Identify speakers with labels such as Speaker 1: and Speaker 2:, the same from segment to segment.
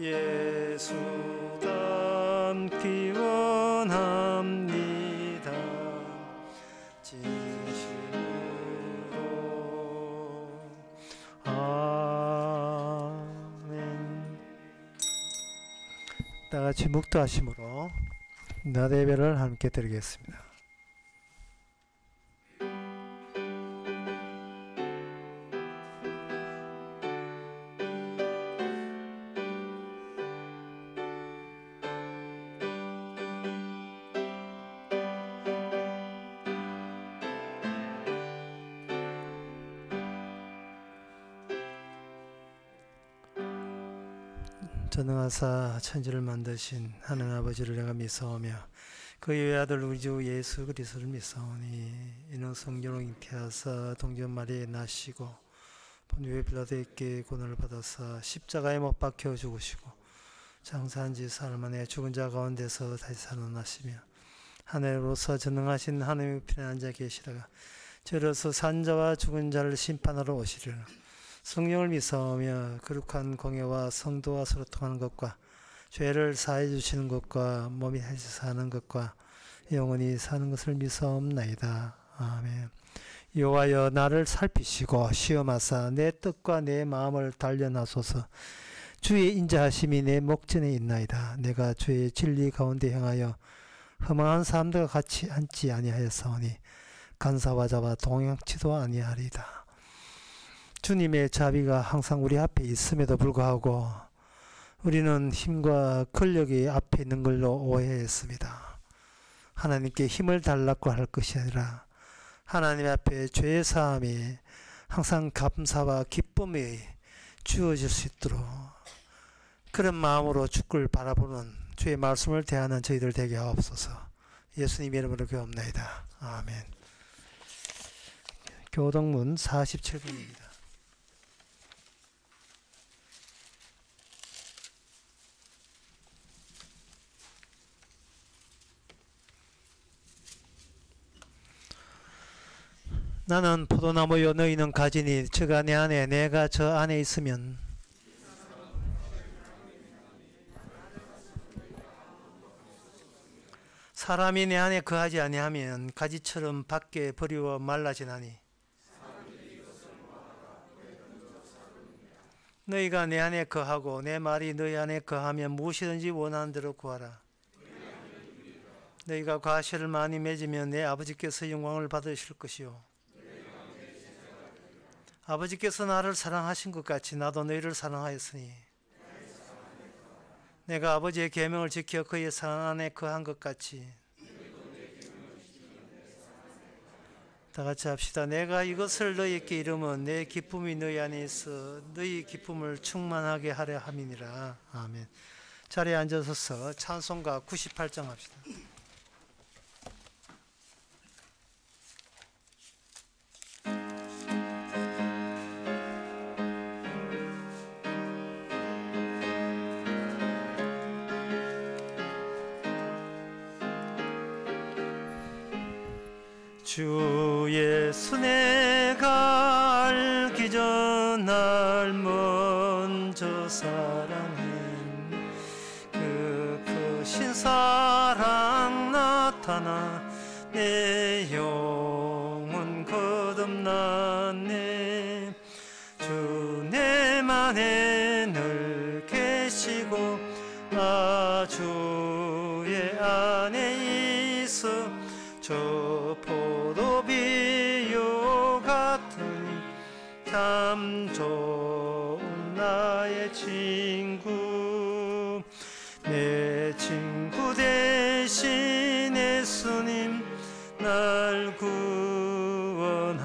Speaker 1: 예수 닮기 원합니다. 진심으로. 아멘. 다같이 묵도하심으로 낮 예배를 함께 드리겠습니다. 전능하사 천지를 만드신 하나님 아버지를 내가 믿사오며 그 외아들 우리 주 예수 그리스도를 믿사오니 이는 성령으로 잉태하사 동전 마리아에 나시고 본유에 빌라도에게 고난을 받아사 십자가에 못 박혀 죽으시고 장사한 지 사흘 만에 죽은 자 가운데서 다시 살아나시며 하늘로서 전능하신 하나님의 편에 앉아 계시다가 저로서 산 자와 죽은 자를 심판하러 오시리라. 성령을 믿사오며 거룩한 공예와 성도와 서로 통하는 것과 죄를 사해 주시는 것과 몸이 다시 사는 것과 영원히 사는 것을 믿사옵나이다. 아멘. 여호와여 나를 살피시고 시험하사 내 뜻과 내 마음을 단련하소서. 주의 인자하심이 내 목전에 있나이다. 내가 주의 진리 가운데 행하여 허망한 사람들과 같이 앉지 아니하였사오니 간사와 자와 동행치도 아니하리이다. 주님의 자비가 항상 우리 앞에 있음에도 불구하고 우리는 힘과 권력이 앞에 있는 걸로 오해했습니다. 하나님께 힘을 달라고 할 것이 아니라 하나님 앞에 죄의 사함이 항상 감사와 기쁨이 주어질 수 있도록 그런 마음으로 주를 바라보는 주의 말씀을 대하는 저희들 되게 하옵소서. 예수님 이름으로 기도합나이다. 아멘. 교동문 47번입니다. 나는 포도나무요 너희는 가지니 저가 내 안에 내가 저 안에 있으면 사람이 내 안에 거하지 아니하면 가지처럼 밖에 버리워 말라지나니 너희가 내 안에 거하고 내 말이 너희 안에 거하면 무엇이든지 원하는 대로 구하라. 너희가 과실을 많이 맺으면 내 아버지께서 영광을 받으실 것이요 아버지께서 나를 사랑하신 것 같이 나도 너희를 사랑하였으니 내가 아버지의 계명을 지켜 그의 사랑 안에 거한 것 같이 다 같이 합시다. 내가 이것을 너희에게 이름은 내 기쁨이 너희 안에 있어 너희 기쁨을 충만하게 하려 함이니라. 아멘. 자리에 앉아서서 찬송가 98장 합시다. 주 예수 내가 알기 전 날 먼저 사랑한 그 크신 사랑 나타나 내 영혼 거듭났네. 주 내 맘에 늘 계시고 나 주의 안에 있어 저 포도비요 같으니 참 좋은 나의 친구. 내 친구 대신 예수님 날 구원하시려고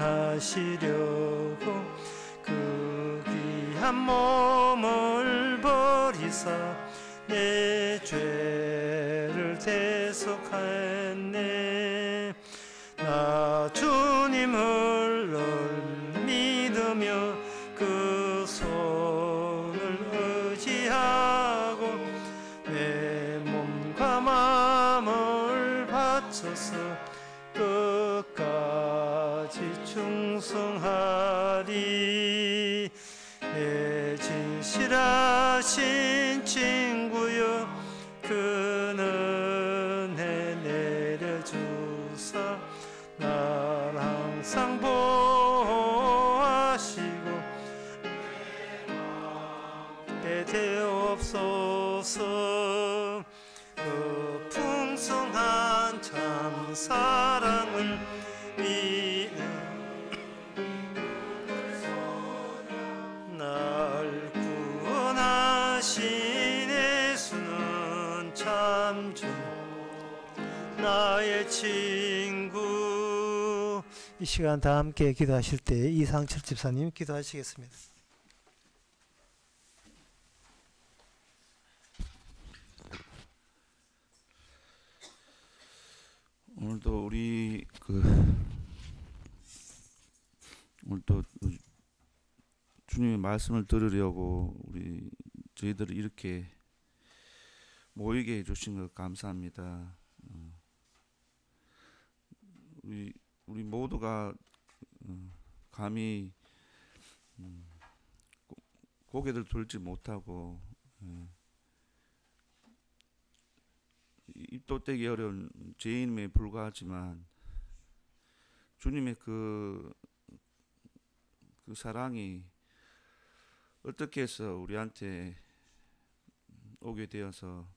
Speaker 1: 그 귀한 몸을 버리사 내 죄를 대속하였네. 나 주님을 늘 믿으며 그 손을 의지하고 내 몸과 마음을 바쳐서 끝까지 충성하리. 내 진실하신 친구여 그는 해 내려주사 날 항상 보호하시고 되옵소서. 그 풍성한 참 사랑을 위해 날 구원하신 예수는 참 주 나의 친구. 이 시간 다 함께 기도하실 때 이상철 집사님 기도하시겠습니다.
Speaker 2: 오늘도 오늘도 주님의 말씀을 들으려고 저희들을 이렇게 모이게 해주신 것 감사합니다. 우리 모두가 감히 고개를 들지 못하고 입도 떼기 어려운 죄인임에 불과하지만 주님의 그 사랑이 어떻게 해서 우리한테 오게 되어서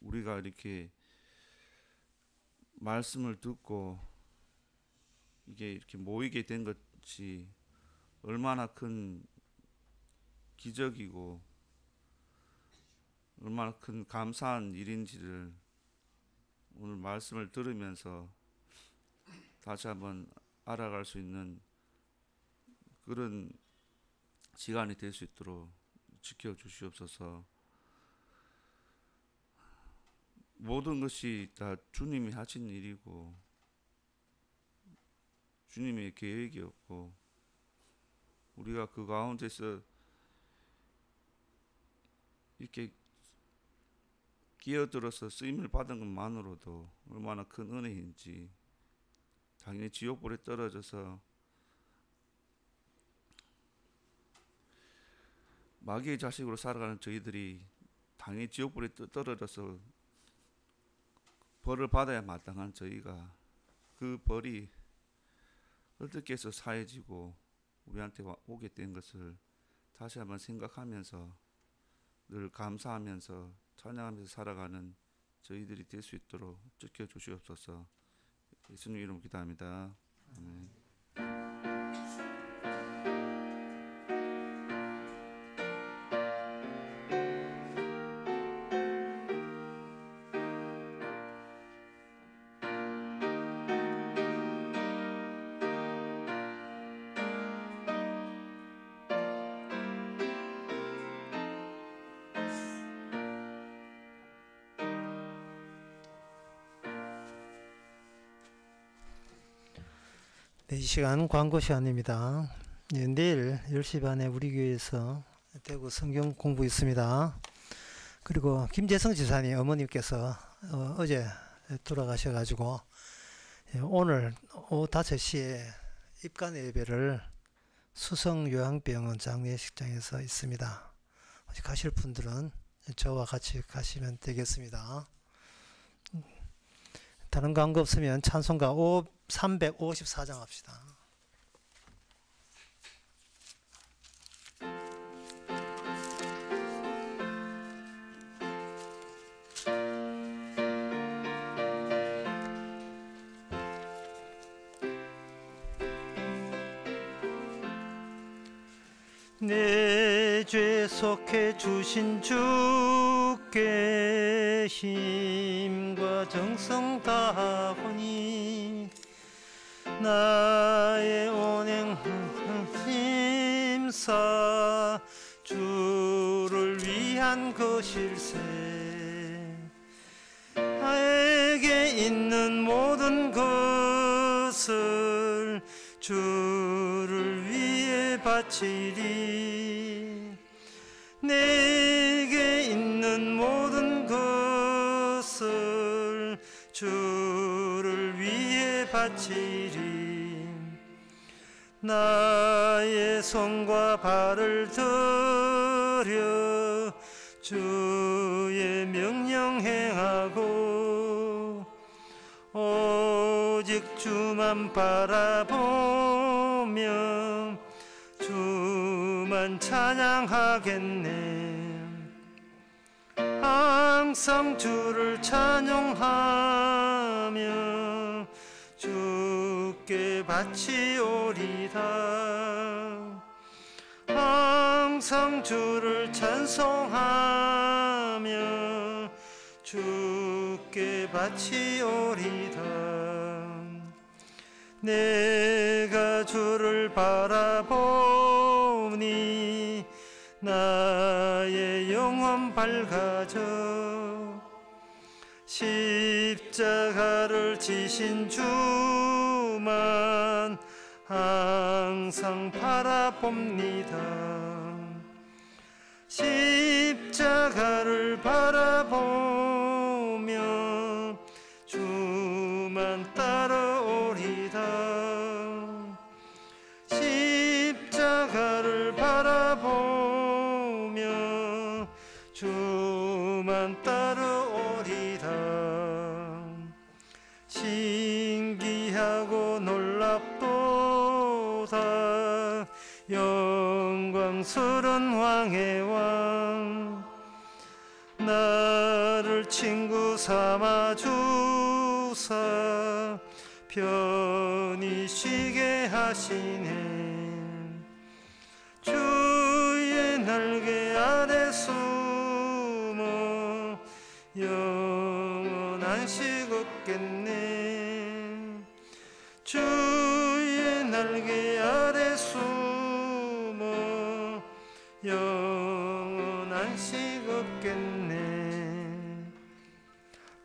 Speaker 2: 우리가 이렇게 말씀을 듣고 이게 이렇게 모이게 된 것이 얼마나 큰 기적이고 얼마나 큰 감사한 일인지를 오늘 말씀을 들으면서 다시 한번 알아갈 수 있는 그런 시간이 될 수 있도록 지켜주시옵소서. 모든 것이 다 주님이 하신 일이고 주님의 계획이었고 우리가 그 가운데서 이렇게 끼어들어서 쓰임을 받은 것만으로도 얼마나 큰 은혜인지, 당연히 지옥불에 떨어져서 마귀의 자식으로 살아가는 저희들이 당연히 지옥불에 떨어져서 벌을 받아야 마땅한 저희가 그 벌이 어떻게 해서 사해지고 우리한테 오게 된 것을 다시 한번 생각하면서 늘 감사하면서 찬양하면서 살아가는 저희들이 될 수 있도록 지켜주시옵소서. 예수님 이름으로 기도합니다. 아멘.
Speaker 1: 이 시간 광고 시간입니다. 내일 10시 반에 우리 교회에서 대구 성경 공부 있습니다. 그리고 김재성 지사님 어머님께서 어제 돌아가셔가지고 오늘 오후 5시에 입간 예배를 수성 요양병원 장례식장에서 있습니다. 가실 분들은 저와 같이 가시면 되겠습니다. 다른 광고 없으면 찬송가 354장 합시다. 내 죄 속해 주신 주께 힘과 정성 다하오니 나의 온행 힘사 주를 위한 것일세. 나에게 있는 모든 것을 주를 위해 바치리. 내게 있는 모든 것을 주를 위해 바치리. 나의 손과 발을 들여 주의 명령 행하고 오직 주만 바라보며 주만 찬양하겠네. 항상 주를 찬송하며 주께 바치오리다. 항상 주를 찬송하며 주께 바치오리다. 내가 주를 바라보니 나의 영혼 밝아져 십자가를 지신 주만 항상 바라봅니다. 십자가를 바라보며 주만 따라오리다. 십자가를 바라보며 주만 따라오리다. 신기하고 놀랍도다. 영광스런 왕의 왕 나를 친구 삼아 주사 편히 쉬게 하시네. 주의 날개 아래 숨어 영원한 식 없겠네. 주의 날개 아래 숨어 영원한 식 없겠네.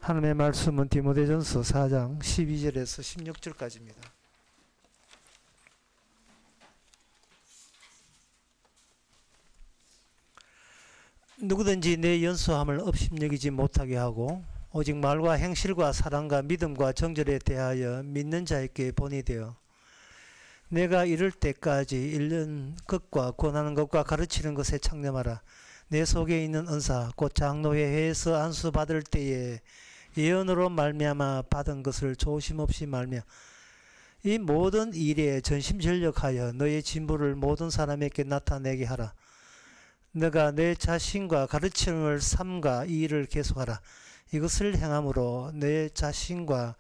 Speaker 1: 하나님의 말씀은 디모데전서 4장 12절에서 16절까지입니다. 누구든지 내 연소함을 업심여기지 못하게 하고 오직 말과 행실과 사랑과 믿음과 정절에 대하여 믿는 자에게 본이 되어 내가 이를 때까지 읽는 것과 권하는 것과 가르치는 것에 창념하라. 내 속에 있는 은사 곧 장로회에서 안수 받을 때에 예언으로 말미암아 받은 것을 조심 없이 말며 이 모든 일에 전심전력하여 너의 진보를 모든 사람에게 나타내게 하라. 너가 내 자신과 가르침을 삼가 이 일을 계속하라. 이것을 행함으로 내 자신과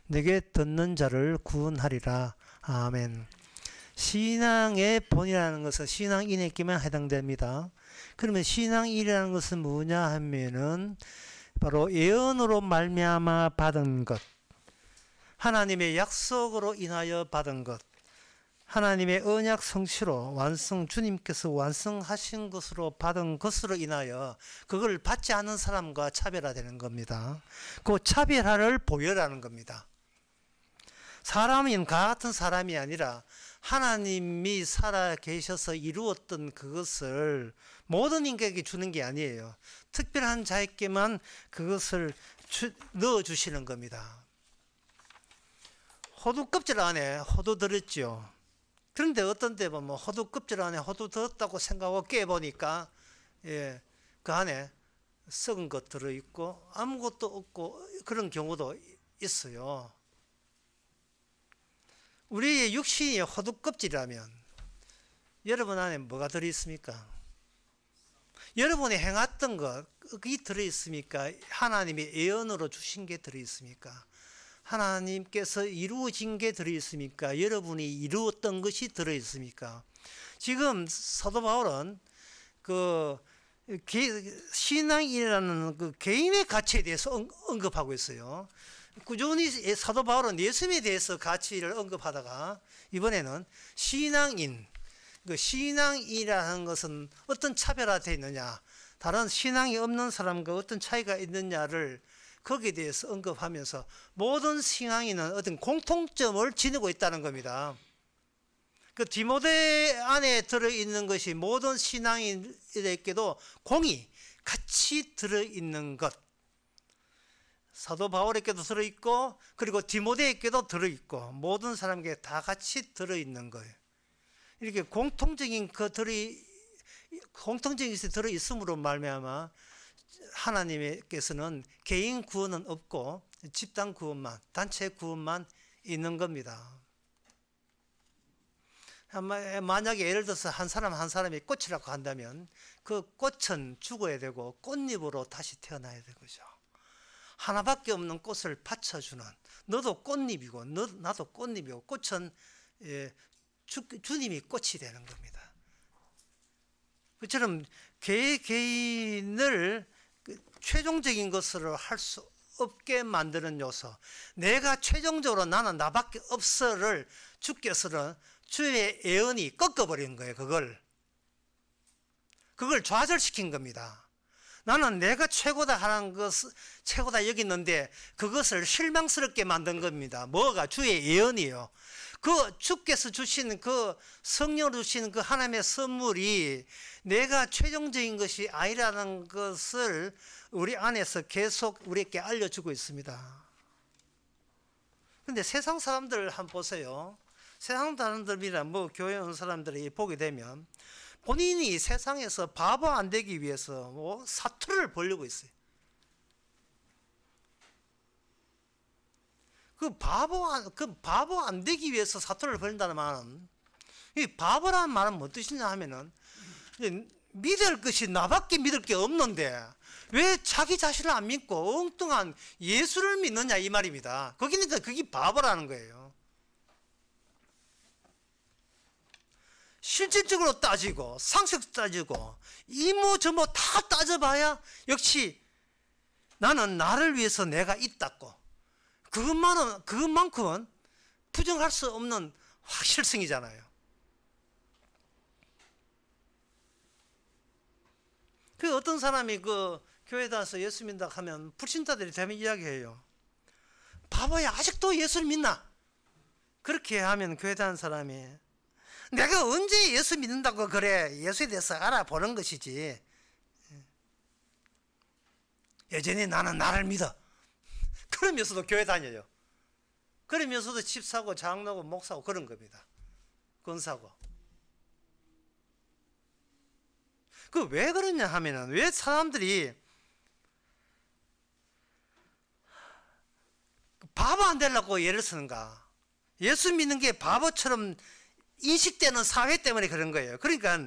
Speaker 1: 내게 듣는 자를 구원하리라. 아멘. 신앙의 본이라는 것은 신앙인에게만 해당됩니다. 그러면 신앙인이라는 것은 뭐냐 하면은 바로 예언으로 말미암아 받은 것, 하나님의 약속으로 인하여 받은 것, 하나님의 언약 성취로 완성, 주님께서 완성하신 것으로 받은 것으로 인하여 그걸 받지 않은 사람과 차별화되는 겁니다. 그 차별화를 보여라는 겁니다. 사람인 같은 사람이 아니라 하나님이 살아 계셔서 이루었던 그것을 모든 인간에게 주는 게 아니에요. 특별한 자에게만 그것을 넣어주시는 겁니다. 호두 껍질 안에 호두 들었죠. 그런데 어떤 때 보면 호두 껍질 안에 호두 들었다고 생각하고 깨보니까 그 안에 썩은 것 들어있고 아무것도 없고 그런 경우도 있어요. 우리의 육신이 호두 껍질이라면 여러분 안에 뭐가 들어있습니까? 여러분이 행했던 것, 그게 들어있습니까? 하나님의 예언으로 주신 게 들어있습니까? 하나님께서 이루어진 게 들어있습니까? 여러분이 이루었던 것이 들어있습니까? 지금 사도 바울은 신앙이라는 그 개인의 가치에 대해서 언급하고 있어요. 꾸준히 사도 바울은 예수님에 대해서 가치를 언급하다가 이번에는 신앙인, 그 신앙이라는 것은 어떤 차별화되어 있느냐, 다른 신앙이 없는 사람과 어떤 차이가 있느냐를 거기에 대해서 언급하면서 모든 신앙인은 어떤 공통점을 지니고 있다는 겁니다. 그 디모데 안에 들어있는 것이 모든 신앙인에게도 공이 같이 들어있는 것, 사도 바울에게도 들어있고 그리고 디모데에게도 들어있고 모든 사람에게 다 같이 들어있는 거예요. 이렇게 공통적인 것들이 들어 있음으로 말미암아 하나님께서는 개인 구원은 없고 집단 구원만, 단체 구원만 있는 겁니다. 만약에 예를 들어서 한 사람이 꽃이라고 한다면 그 꽃은 죽어야 되고 꽃잎으로 다시 태어나야 되죠. 하나밖에 없는 꽃을 받쳐주는, 너도 꽃잎이고 나도 꽃잎이고, 꽃은 주님이 꽃이 되는 겁니다. 그처럼 개인을 최종적인 것으로 할 수 없게 만드는 요소, 내가 최종적으로 나는 나밖에 없어를 주께서는 주의 예언이 꺾어버린 거예요. 그걸 좌절시킨 겁니다. 나는 내가 최고다 하는 것을 최고다 여기 있는데 그것을 실망스럽게 만든 겁니다. 뭐가? 주의 예언이요. 그 주께서 주신 그 성령으로 주신 그 하나님의 선물이 내가 최종적인 것이 아니라는 것을 우리 안에서 계속 우리에게 알려주고 있습니다. 그런데 세상 사람들 한번 보세요. 세상 사람들이나 교회 온 사람들이 보게 되면 본인이 세상에서 바보 안 되기 위해서 사투를 벌이고 있어요. 그 바보 안 되기 위해서 사투를 벌인다는 말은, 이 바보라는 말은 뭐 뜻이냐 하면은, 믿을 것이 나밖에 믿을 게 없는데 왜 자기 자신을 안 믿고 엉뚱한 예수를 믿느냐 이 말입니다. 거기니까 그게 바보라는 거예요. 실질적으로 따지고 상식 따지고 이모 저모 다 따져봐야 역시 나는 나를 위해서 내가 있다고, 그것만큼은 부정할 수 없는 확실성이잖아요. 그 어떤 사람이 교회에 다녀서 예수 믿는다 하면 불신자들이 대면 이야기해요. 바보야, 아직도 예수를 믿나? 그렇게 하면 교회 다니는 사람이, 내가 언제 예수 믿는다고 그래? 예수에 대해서 알아보는 것이지. 여전히 나는 나를 믿어. 그러면서도 교회 다녀요. 그러면서도 집 사고 장로고 목사고 그런 겁니다. 권사고. 왜 그러냐 하면은, 왜 사람들이 바보 안 되려고 예를 쓰는가? 예수 믿는 게 바보처럼 인식되는 사회 때문에 그런 거예요. 그러니까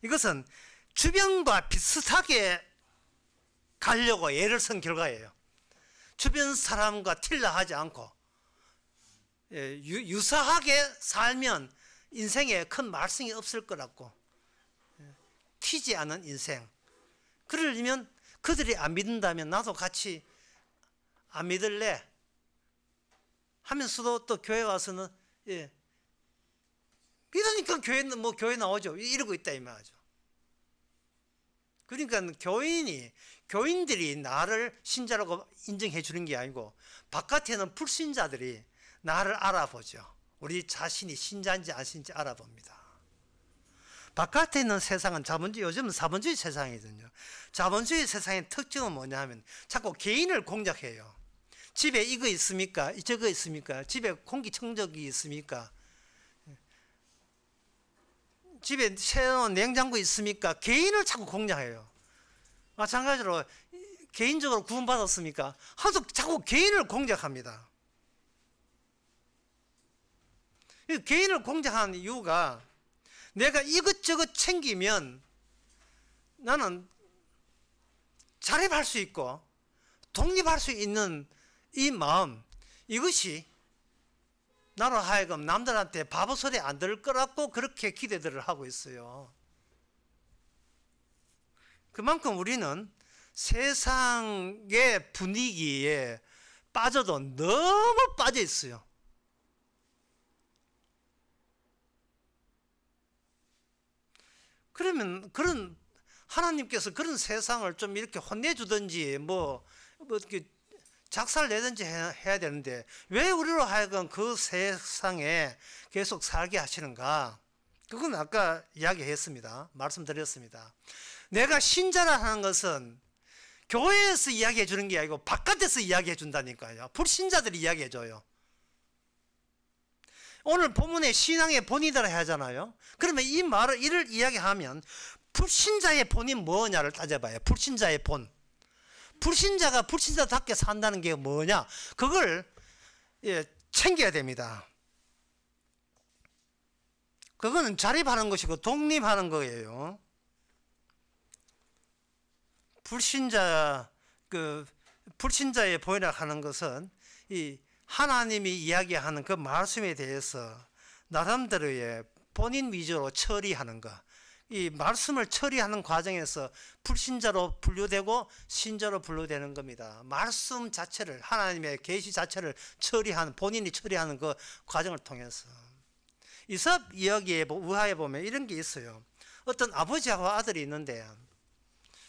Speaker 1: 이것은 주변과 비슷하게 가려고 예를 쓴 결과예요. 주변 사람과 틸라하지 않고 유사하게 살면 인생에 큰 말썽이 없을 거라고, 튀지 않은 인생. 그러려면 그들이 안 믿는다면 나도 같이 안 믿을래 하면서도 또 교회 와서는 믿으니까 교회 나오죠. 이러고 있다 이 말이죠. 그러니까 교인들이 나를 신자라고 인정해 주는 게 아니고 바깥에는 불신자들이 나를 알아보죠. 우리 자신이 신자인지 안 신자인지 알아봅니다. 바깥에 있는 세상은 요즘은 자본주의 세상이거든요. 자본주의 세상의 특징은 뭐냐 하면 자꾸 개인을 공략해요. 집에 이거 있습니까? 저거 있습니까? 집에 공기청정기 있습니까? 집에 새로운 냉장고 있습니까? 개인을 자꾸 공략해요. 마찬가지로 개인적으로 구원받았습니까? 하도 자꾸 개인을 공략합니다. 개인을 공략하는 이유가, 내가 이것저것 챙기면 나는 자립할 수 있고 독립할 수 있는 이 마음, 이것이 나로 하여금 남들한테 바보 소리 안 들을 거라고 그렇게 기대들을 하고 있어요. 그만큼 우리는 세상의 분위기에 빠져도 너무 빠져 있어요. 그러면 하나님께서 그런 세상을 좀 이렇게 혼내주든지 이렇게 작살 내든지 해야 되는데 왜 우리로 하여금 그 세상에 계속 살게 하시는가? 그건 아까 이야기했습니다. 말씀드렸습니다. 내가 신자라 하는 것은 교회에서 이야기해 주는 게 아니고 바깥에서 이야기해 준다니까요. 불신자들이 이야기해 줘요. 오늘 본문의 신앙의 본이라고 하잖아요. 그러면 이 말을 이를 이야기하면 불신자의 본이 뭐냐를 따져봐요. 불신자의 본. 불신자가 불신자답게 산다는 게 뭐냐? 그걸 챙겨야 됩니다. 그거는 자립하는 것이고 독립하는 거예요. 불신자의 본이라 하는 것은 이 하나님이 이야기하는 그 말씀에 대해서 나름대로의 본인 위주로 처리하는 것. 이 말씀을 처리하는 과정에서 불신자로 분류되고 신자로 분류되는 겁니다. 말씀 자체를, 하나님의 계시 자체를 본인이 처리하는 그 과정을 통해서. 이삭 이야기에 우화에 보면 이런 게 있어요. 어떤 아버지하고 아들이 있는데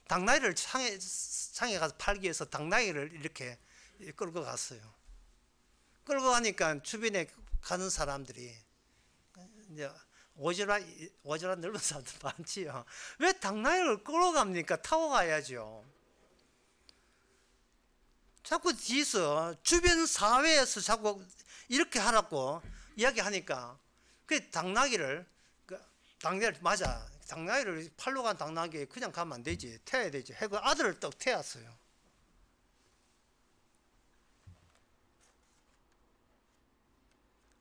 Speaker 1: 당나귀를 창에 가서 팔기 위해서 당나귀를 이렇게 끌고 갔어요. 끌고 가니까 주변에 가는 사람들이 이제 오지랖 넓은 사람들 많지요. 왜 당나귀를 끌고 갑니까? 타고 가야죠. 자꾸 뒤에서 주변 사회에서 자꾸 이렇게 하라고 이야기하니까 그 당나귀를 맞아. 당나귀를 팔로 간 당나귀 그냥 가면 안 되지. 태워야 되지. 해고 아들을 또 태웠어요.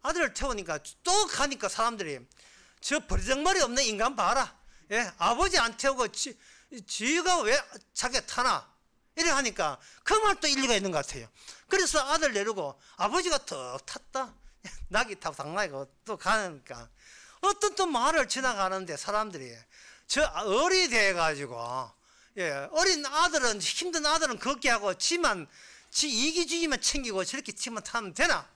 Speaker 1: 아들을 태우니까 또 가니까 사람들이 저 버리장머리 없는 인간 봐라. 예, 아버지 안 태우고 지가 왜 자기가 타나? 이래 하니까 그 말도 일리가 있는 것 같아요. 그래서 아들 내리고 아버지가 더 탔다. 낙이 타고 당나귀가 또 가니까 어떤 또 말을 지나가는데 사람들이 저 어리 돼가지고 어린 아들은 힘든 아들은 걷게 하고 지 이기주의만 챙기고 저렇게 치면 타면 되나?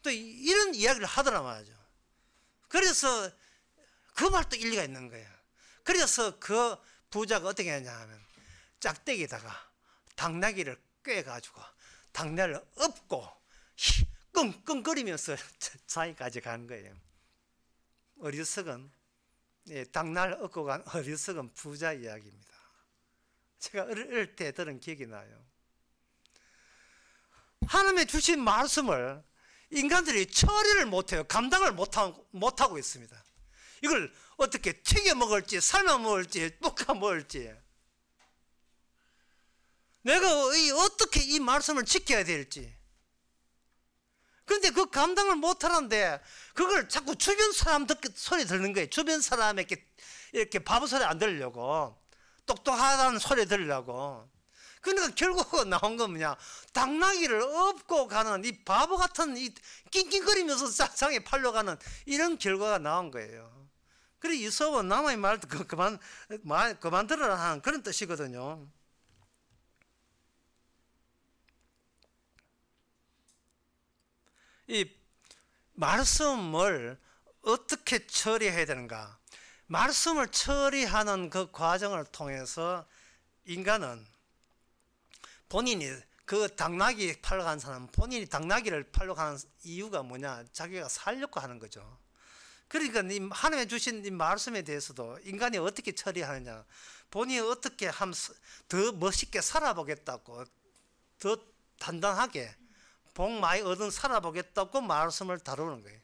Speaker 1: 또 이런 이야기를 하더라 말이죠. 그래서 그 말도 일리가 있는 거예요. 그래서 그 부자가 어떻게 했냐 하면 짝대기에다가 당나귀를 꿰가지고 당나귀를 엎고 끙끙거리면서 자기까지 간 거예요. 어리석은 당나귀를 엎고 간 어리석은 부자 이야기입니다. 제가 어릴 때 들은 기억이 나요. 하나님의 주신 말씀을 인간들이 처리를 못해요. 감당을 못하고 있습니다. 이걸 어떻게 튀겨 먹을지 삶아 먹을지 볶아 먹을지 내가 어떻게 이 말씀을 지켜야 될지. 그런데 그 감당을 못하는데 그걸 자꾸 주변 사람 소리 듣는 거예요. 주변 사람에게 이렇게 바보 소리 안 들으려고 똑똑하다는 소리 들으려고. 그러니까 결국 나온 건 뭐냐? 당나귀를 업고 가는 이 바보 같은 이 낑낑거리면서 장에 팔려 가는 이런 결과가 나온 거예요. 그래서 이솝은 남의 말도 그만 들으라 하는 그런 뜻이거든요. 이 말씀을 어떻게 처리해야 되는가? 말씀을 처리하는 그 과정을 통해서 인간은 본인이 그 당나귀 팔러 가는 사람 본인이 당나귀를 팔러 가는 이유가 뭐냐? 자기가 살려고 하는 거죠. 그러니까 하나님이 주신 이 말씀에 대해서도 인간이 어떻게 처리하느냐, 본인이 어떻게 하면 더 멋있게 살아보겠다고, 더 단단하게 복 많이 얻은 살아보겠다고 말씀을 다루는 거예요.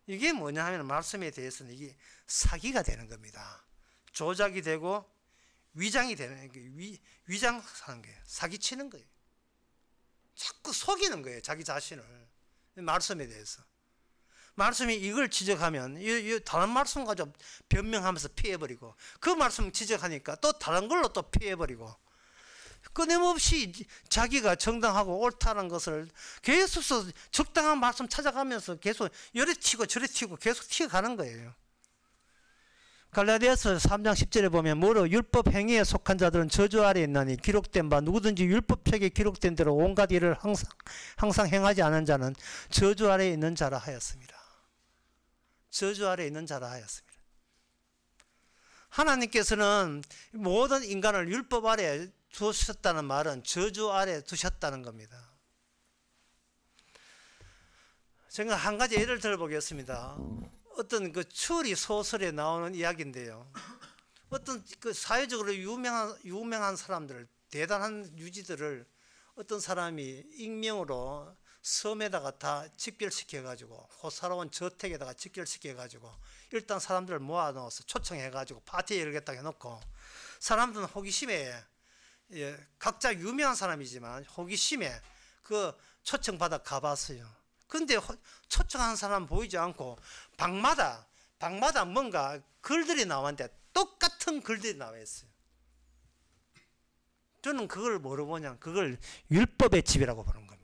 Speaker 1: 이게 뭐냐 하면 말씀에 대해서는 이게 사기가 되는 겁니다. 조작이 되고 위장이 되는 거예요. 위장하는 거예요. 사기치는 거예요. 자꾸 속이는 거예요. 자기 자신을. 말씀에 대해서. 말씀이 이걸 지적하면 다른 말씀 가지고 변명하면서 피해버리고 그 말씀 지적하니까 또 다른 걸로 또 피해버리고 끊임없이 자기가 정당하고 옳다는 것을 계속 적당한 말씀 찾아가면서 계속 요래 튀고 저래 튀고 계속 튀어가는 거예요. 갈라디아서 3장 10절에 보면 무릇 율법 행위에 속한 자들은 저주 아래 있나니 기록된 바 누구든지 율법책에 기록된 대로 온갖 일을 항상 행하지 않은 자는 저주 아래 있는 자라 하였습니다. 저주 아래 있는 자라 하였습니다. 하나님께서는 모든 인간을 율법 아래 두셨다는 말은 저주 아래 두셨다는 겁니다. 제가 한 가지 예를 들어보겠습니다. 어떤 그 추리 소설에 나오는 이야기인데요. 어떤 그 사회적으로 유명한 사람들, 대단한 유지들을 어떤 사람이 익명으로 섬에다가 다 집결시켜가지고 호사로운 저택에다가 집결시켜가지고 일단 사람들을 모아놓아서 초청해가지고 파티 열겠다 해놓고 사람들은 호기심에 각자 유명한 사람이지만 호기심에 그 초청받아 가봤어요. 근데 초청한 사람 보이지 않고 방마다 뭔가 글들이 나왔는데 똑같은 글들이 나와 있어요. 저는 그걸 뭐로 보냐, 그걸 율법의 집이라고 보는 겁니다.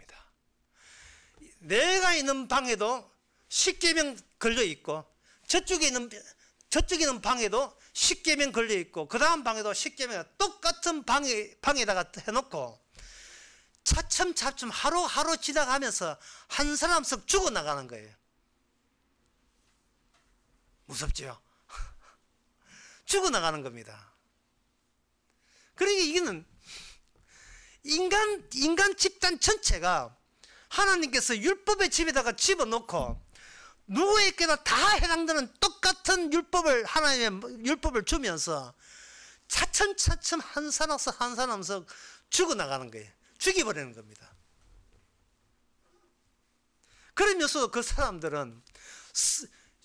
Speaker 1: 내가 있는 방에도 십계명 걸려 있고 저쪽에 있는 방에도 십계명 걸려 있고 그 다음 방에도 십계명, 똑같은 방에다가 해놓고 차츰차츰 하루하루 지나가면서 한 사람씩 죽어나가는 거예요. 무섭죠? 죽어나가는 겁니다. 그러니까 이거는 인간 집단 전체가 하나님께서 율법의 집에다가 집어넣고 누구에게나 다 해당되는 똑같은 하나님의 율법을 주면서 차츰차츰 한 사람씩 죽어나가는 거예요. 죽여버리는 겁니다. 그러면서 그 사람들은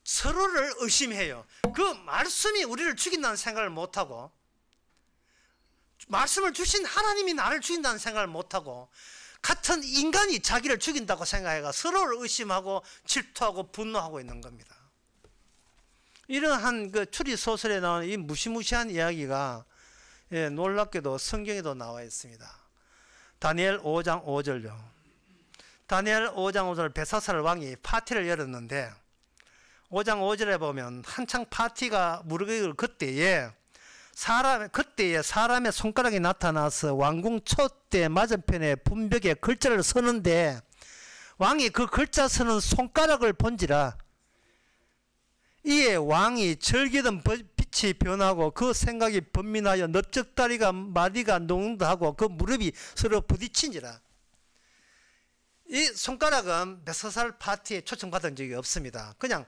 Speaker 1: 서로를 의심해요. 그 말씀이 우리를 죽인다는 생각을 못하고 말씀을 주신 하나님이 나를 죽인다는 생각을 못하고 같은 인간이 자기를 죽인다고 생각해가 서로를 의심하고 질투하고 분노하고 있는 겁니다. 이러한 그 추리소설에 나오는 이 무시무시한 이야기가 놀랍게도 성경에도 나와 있습니다. 다니엘 5장 5절요. 다니엘 5장 5절 벨사살 왕이 파티를 열었는데 5장 5절에 보면 한창 파티가 무르익을 그때에 사람의 손가락이 나타나서 왕궁 촛대 맞은편에 분벽에 글자를 서는데 왕이 그 글자 서는 손가락을 본지라 이에 왕이 절기던 빛이 변하고 그 생각이 번민하여 넓적다리가 마디가 녹는다 하고 그 무릎이 서로 부딪힌지라. 이 손가락은 벨사살 파티에 초청받은 적이 없습니다. 그냥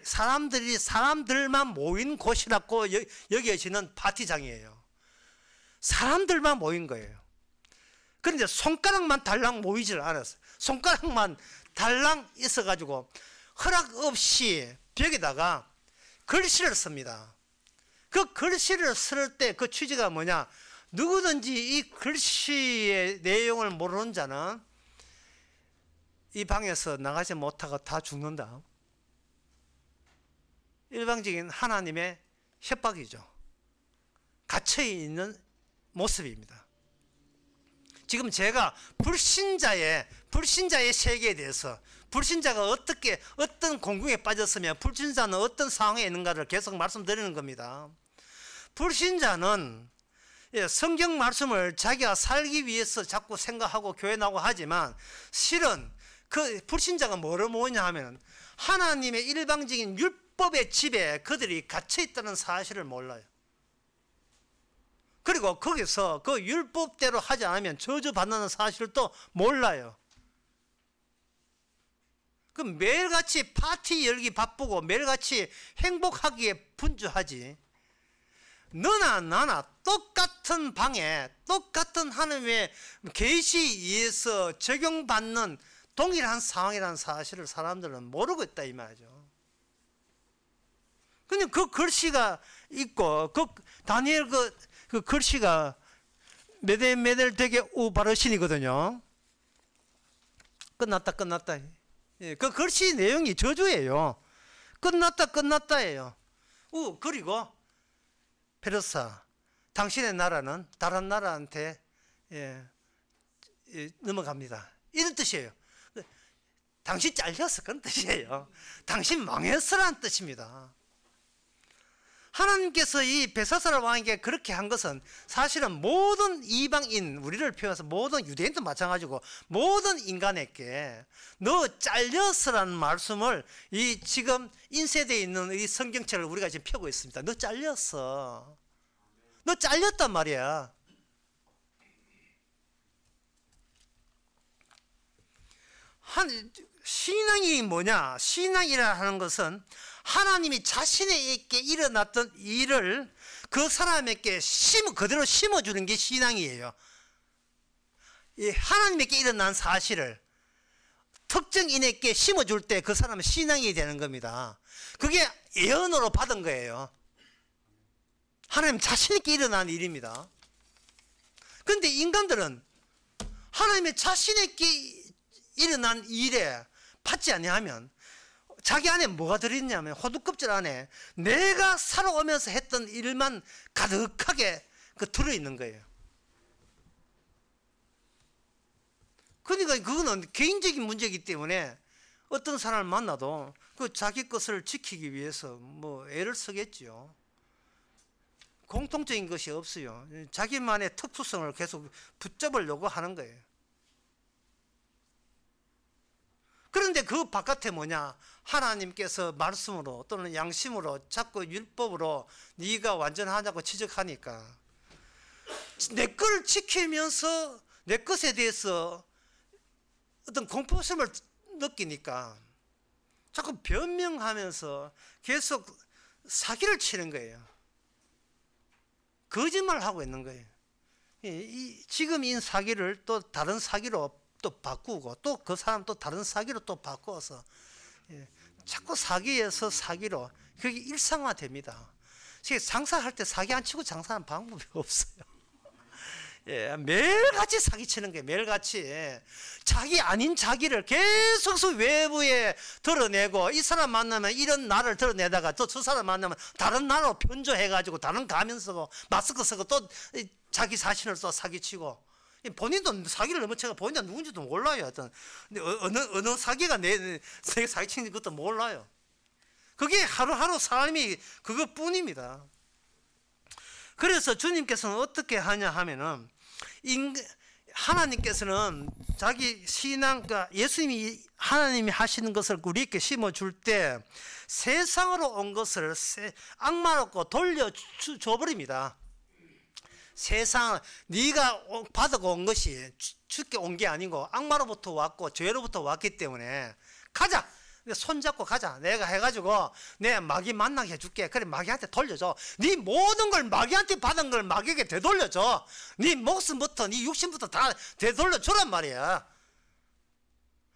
Speaker 1: 사람들만 모인 곳이라고 여겨지는 파티장이에요. 사람들만 모인 거예요. 그런데 손가락만 달랑 모이질 않았어요. 손가락만 달랑 있어가지고 허락 없이 벽에다가 글씨를 씁니다. 그 글씨를 쓸 때 그 취지가 뭐냐, 누구든지 이 글씨의 내용을 모르는 자는 이 방에서 나가지 못하고 다 죽는다. 일방적인 하나님의 협박이죠. 갇혀있는 모습입니다. 지금 제가 불신자의 세계에 대해서 불신자가 어떤 공궁에 빠졌으면 불신자는 어떤 상황에 있는가를 계속 말씀드리는 겁니다. 불신자는 성경 말씀을 자기가 살기 위해서 자꾸 생각하고 교회 나오고 하지만 실은 그 불신자가 뭐를 모으냐 하면 하나님의 일방적인 율법의 집에 그들이 갇혀 있다는 사실을 몰라요. 그리고 거기서 그 율법대로 하지 않으면 저주받는 사실을 또 몰라요. 그 매일같이 파티 열기 바쁘고 매일같이 행복하기에 분주하지, 너나 나나 똑같은 방에 똑같은 하나님의 계시에서 적용받는 동일한 상황이라는 사실을 사람들은 모르고 있다 이 말이죠. 근데 그 글씨가 있고 그 다니엘 그 글씨가 메델 되게 우바르신이거든요. 끝났다. 예, 그 글씨 내용이 저주예요. 끝났다예요. 그리고 페르사, 당신의 나라는 다른 나라한테 넘어갑니다. 이런 뜻이에요. 당신 잘렸어 그런 뜻이에요. 당신 망했어라는 뜻입니다. 하나님께서 이 벨사살 왕에게 그렇게 한 것은 사실은 모든 이방인, 우리를 표현해서 모든 유대인도 마찬가지고 모든 인간에게 너 잘렸어라는 말씀을 이 지금 인쇄되어 있는 이 성경책을 우리가 지금 펴고 있습니다. 너 잘렸어. 너 잘렸단 말이야. 신앙이 뭐냐? 신앙이라 하는 것은 하나님이 자신에게 일어났던 일을 그 사람에게 그대로 심어주는 게 신앙이에요. 하나님에게 일어난 사실을 특정인에게 심어줄 때 그 사람은 신앙이 되는 겁니다. 그게 예언으로 받은 거예요. 하나님 자신있게 일어난 일입니다. 그런데 인간들은 하나님의 자신있게 일어난 일에 받지 아니하면 자기 안에 뭐가 들어있냐면 호두껍질 안에 내가 살아오면서 했던 일만 가득하게 들어있는 거예요. 그러니까 그거는 개인적인 문제이기 때문에 어떤 사람을 만나도 그 자기 것을 지키기 위해서 뭐 애를 쓰겠죠. 공통적인 것이 없어요. 자기만의 특수성을 계속 붙잡으려고 하는 거예요. 그런데 그 바깥에 뭐냐? 하나님께서 말씀으로 또는 양심으로 자꾸 율법으로 네가 완전하냐고 지적하니까 내 것을 지키면서 내 것에 대해서 어떤 공포심을 느끼니까 자꾸 변명하면서 계속 사기를 치는 거예요. 거짓말을 하고 있는 거예요. 지금 이 사기를 또 다른 사기로 또 바꾸고 또 그 사람 또 다른 사기로 또 바꿔서 자꾸 사기에서 사기로 그게 일상화됩니다. 장사할 때 사기 안 치고 장사하는 방법이 없어요. 매일같이 사기치는 거예요. 매일같이 자기 아닌 자기를 계속 외부에 드러내고 이 사람 만나면 이런 나를 드러내다가 또 저 사람 만나면 다른 나로 변조해가지고 다른 가면 쓰고 마스크 쓰고 또 자기 자신을 또 사기치고 본인도 사기를 넘어쳐가 본인도 누군지도 몰라요. 어떤 어느 사기가 내 사기치는 것도 몰라요. 그게 하루하루 삶이 그것뿐입니다. 그래서 주님께서는 어떻게 하냐 하면은 하나님께서는 자기 신앙, 그러니까 예수님이 하나님이 하시는 것을 우리에게 심어줄 때 세상으로 온 것을 악마로 돌려줘 버립니다. 세상 네가 받아고 온 것이 주께 온 게 아니고 악마로부터 왔고 죄로부터 왔기 때문에 가자. 손잡고 가자. 내가 해가지고 내 마귀 만나게 해줄게. 그래 마귀한테 돌려줘. 네 모든 걸 마귀한테 받은 걸 마귀에게 되돌려줘. 네 목숨부터 네 육신부터 다 되돌려주란 말이야.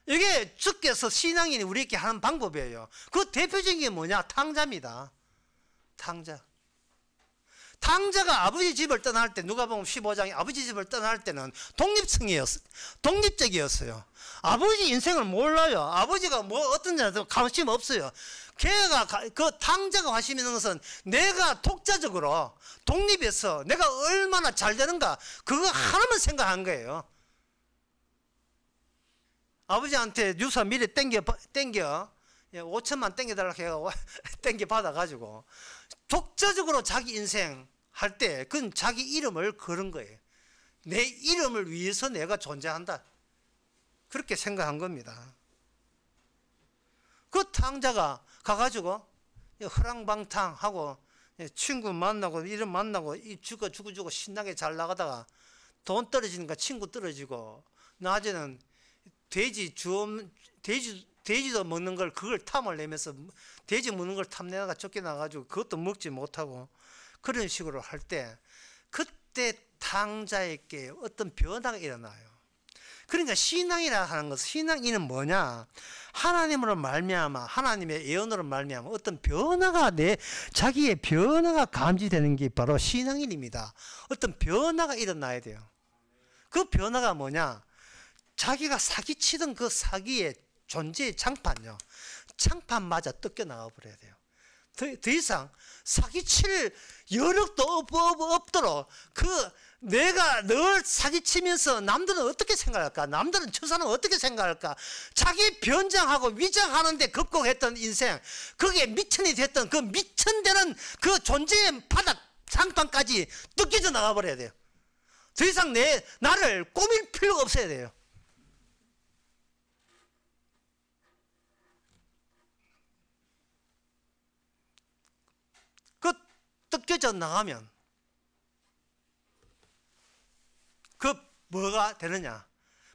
Speaker 1: 이게 주께서 신앙인이 우리에게 하는 방법이에요. 그 대표적인 게 뭐냐? 탕자입니다. 탕자. 탕자가 아버지 집을 떠날 때 누가복음 15장에 아버지 집을 떠날 때는 독립적이었어요. 아버지 인생을 몰라요. 아버지가 뭐 어떤 자도 관심 없어요. 걔가 그 탕자가 관심 있는 것은 내가 독자적으로 독립해서 내가 얼마나 잘 되는가 그거 하나만 생각한 거예요. 아버지한테 유산 미리 땡겨 5천만 땡겨달라고 해서 땡겨 받아가지고 독자적으로 자기 인생 할 때 그건 자기 이름을 걸은 거예요. 내 이름을 위해서 내가 존재한다. 그렇게 생각한 겁니다. 그 탕자가 가가지고 허랑방탕하고 친구 만나고 이름 만나고 주고 신나게 잘 나가다가 돈 떨어지니까 친구 떨어지고 낮에는 돼지도 먹는 걸 그걸 탐을 내면서 돼지 먹는 걸 탐내다가 쫓겨나가지고 그것도 먹지 못하고 그런 식으로 할 때 그때 탕자에게 어떤 변화가 일어나요. 그러니까 신앙이라 하는 것은 신앙이는 뭐냐? 하나님으로 말미암아 하나님의 예언으로 말미암아 어떤 변화가 자기의 변화가 감지되는 게 바로 신앙인입니다. 어떤 변화가 일어나야 돼요. 그 변화가 뭐냐? 자기가 사기치던 그 사기의 존재의 장판마저 뜯겨나가 버려야 돼요. 더 이상 사기칠 여력도 없도록 내가 늘 사기치면서 남들은 어떻게 생각할까? 남들은 저 사람은 어떻게 생각할까? 자기 변장하고 위장하는데 극복했던 인생, 거기에 미천이 됐던 그 미천되는 그 존재의 바닥 장판까지 뜯겨져 나가버려야 돼요. 더 이상 나를 꾸밀 필요가 없어야 돼요. 그 뜯겨져 나가면 그 뭐가 되느냐?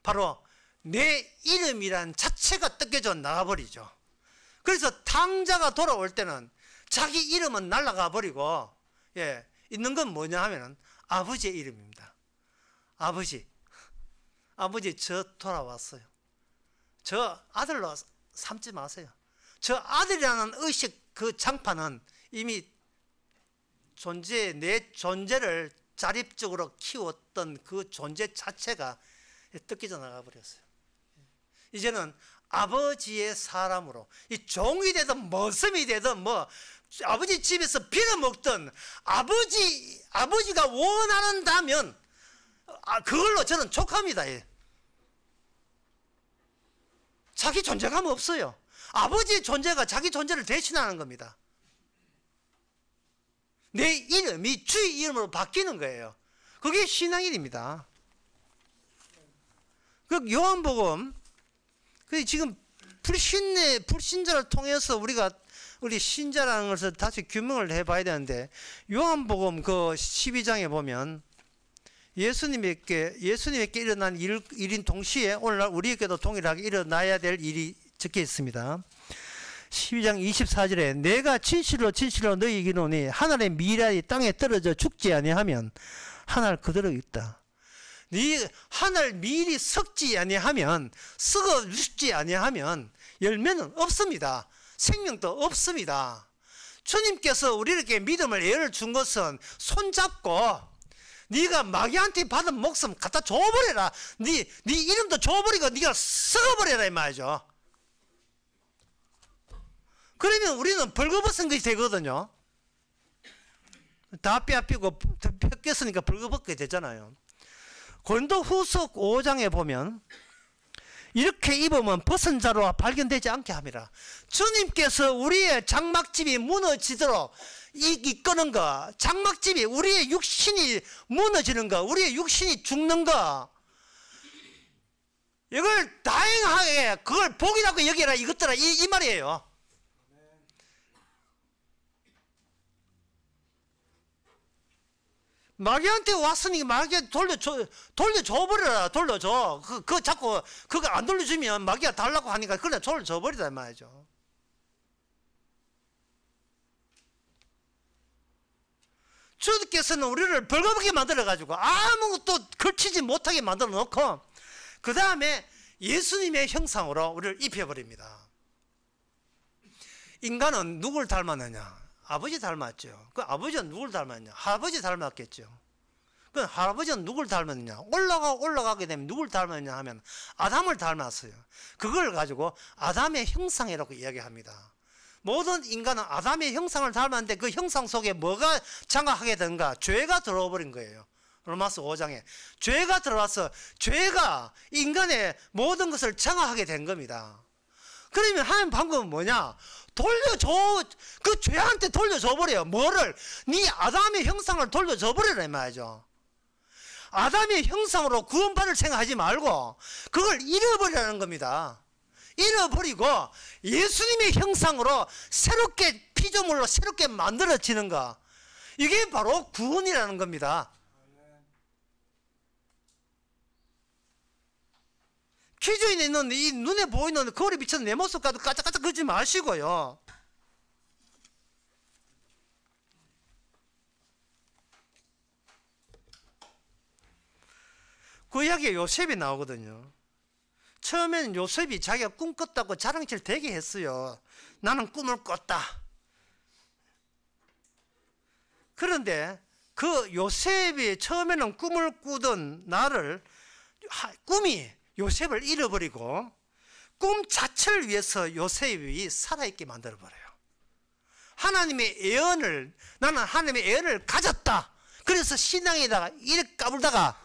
Speaker 1: 바로 내 이름이란 자체가 뜯겨져 나가버리죠. 그래서 탕자가 돌아올 때는 자기 이름은 날아가 버리고 있는 건 뭐냐 하면은 아버지의 이름입니다. 아버지 저 돌아왔어요. 저 아들로 삼지 마세요. 저 아들이라는 의식 그 장판은 이미 내 존재를 자립적으로 키웠던 그 존재 자체가 뜯겨져 나가 버렸어요. 이제는 아버지의 사람으로 이 종이 되든 머슴이 되든 뭐 아버지 집에서 빌어먹든 아버지가 원한다면 그걸로 저는 족합니다. 자기 존재감 없어요. 아버지의 존재가 자기 존재를 대신하는 겁니다. 내 이름이 주의 이름으로 바뀌는 거예요. 그게 신앙일입니다. 그 요한복음 지금 불신자를 통해서 우리 신자라는 것을 다시 규명을 해봐야 되는데, 요한복음 그 12장에 보면 예수님에게 일어난 일인 동시에 오늘날 우리에게도 동일하게 일어나야 될 일이 적혀 있습니다. 12장 24절에 내가 진실로 너희에게 이르노니 하늘의 미랄이 땅에 떨어져 죽지 아니하면 하늘 그대로 있다. 네 하늘 밀이 썩지 아니하면, 썩어 죽지 아니하면 열매는 없습니다. 생명도 없습니다. 주님께서 우리에게 믿음을 예를 준 것은 손잡고 네가 마귀한테 받은 목숨 갖다 줘버려라. 네 이름도 줘버리고 네가 썩어버려라 이 말이죠. 그러면 우리는 벌거벗은 것이 되거든요. 다 빼앗기고 뺏겼으니까 벌거벗게 되잖아요. 고린도후서 5장에 보면 이렇게 입으면 벗은 자로 발견되지 않게 합니다. 주님께서 우리의 장막집이 무너지도록 이끄는 거, 장막집이 우리의 육신이 무너지는 거, 우리의 육신이 죽는 거, 이걸 다행하게 그걸 복이라고 여기라 이것들아 이 말이에요. 마귀한테 왔으니 마귀한테 돌려줘버려라. 돌려줘. 그거 자꾸 그거 안 돌려주면 마귀가 달라고 하니까 그냥 돌려줘버리다 말이죠. 주께서는 우리를 벌거벗게 만들어가지고 아무것도 걸치지 못하게 만들어 놓고 그 다음에 예수님의 형상으로 우리를 입혀버립니다. 인간은 누굴 닮았느냐? 아버지 닮았죠. 그 아버지는 누굴 닮았냐? 할아버지 닮았겠죠. 그 할아버지는 누굴 닮았느냐? 올라가게 되면 누굴 닮았냐 하면 아담을 닮았어요. 그걸 가지고 아담의 형상이라고 이야기합니다. 모든 인간은 아담의 형상을 닮았는데 그 형상 속에 뭐가 장악하게 되는가? 죄가 들어버린 거예요. 로마서 5장에 죄가 들어와서 죄가 인간의 모든 것을 장악하게 된 겁니다. 그러면 하는 방법은 뭐냐? 돌려줘. 그 죄한테 돌려줘 버려요. 뭐를? 네 아담의 형상을 돌려줘 버려라 이 말이죠. 아담의 형상으로 구원받을 생각하지 말고 그걸 잃어버리라는 겁니다. 잃어버리고 예수님의 형상으로 새롭게 피조물로 새롭게 만들어지는 거, 이게 바로 구원이라는 겁니다. 기존에 있는 이 눈에 보이는 거울에 비치는 내 모습 가지고 까짝까짝 그러지 마시고요. 그 이야기에 요셉이 나오거든요. 처음에는 요셉이 자기가 꿈 꿨다고 자랑질 되게 했어요. 나는 꿈을 꿨다. 그런데 그 요셉이 처음에는 꿈을 꾸던 날을 꿈이 요셉을 잃어버리고 꿈 자체를 위해서 요셉이 살아있게 만들어버려요. 하나님의 예언을, 나는 하나님의 예언을 가졌다. 그래서 신앙에다가 이렇게 까불다가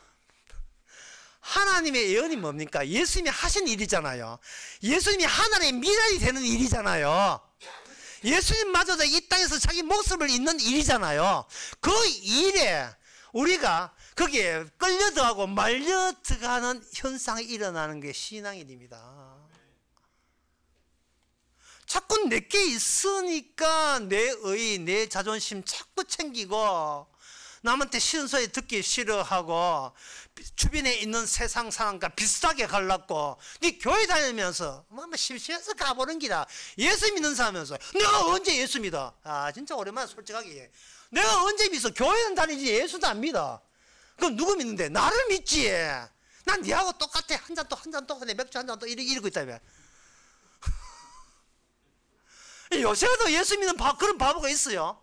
Speaker 1: 하나님의 예언이 뭡니까? 예수님이 하신 일이잖아요. 예수님이 하나님의 미랄이 되는 일이잖아요. 예수님마저도 이 땅에서 자기 목숨을 잇는 일이잖아요. 그 일에 우리가 거기에 끌려들어가고 말려들어가는 현상이 일어나는 게 신앙일입니다. 자꾸 내게 있으니까 내 의, 내 자존심 자꾸 챙기고 남한테 싫은 소리 듣기 싫어하고 주변에 있는 세상 사람과 비슷하게 갈랐고 네 교회 다니면서 뭐 심심해서 가보는 기라. 예수 믿는 사람이면서 내가 언제 예수 믿어? 아 진짜 오랜만에 솔직하게 내가 언제 믿어? 교회는 다니지 예수도 안 믿어. 그럼 누구 믿는데? 나를 믿지. 난 니하고 똑같아. 한 잔 똑같아. 맥주 한 잔 또 이러고 있다며. 요새도 예수 믿는 그런 바보가 있어요.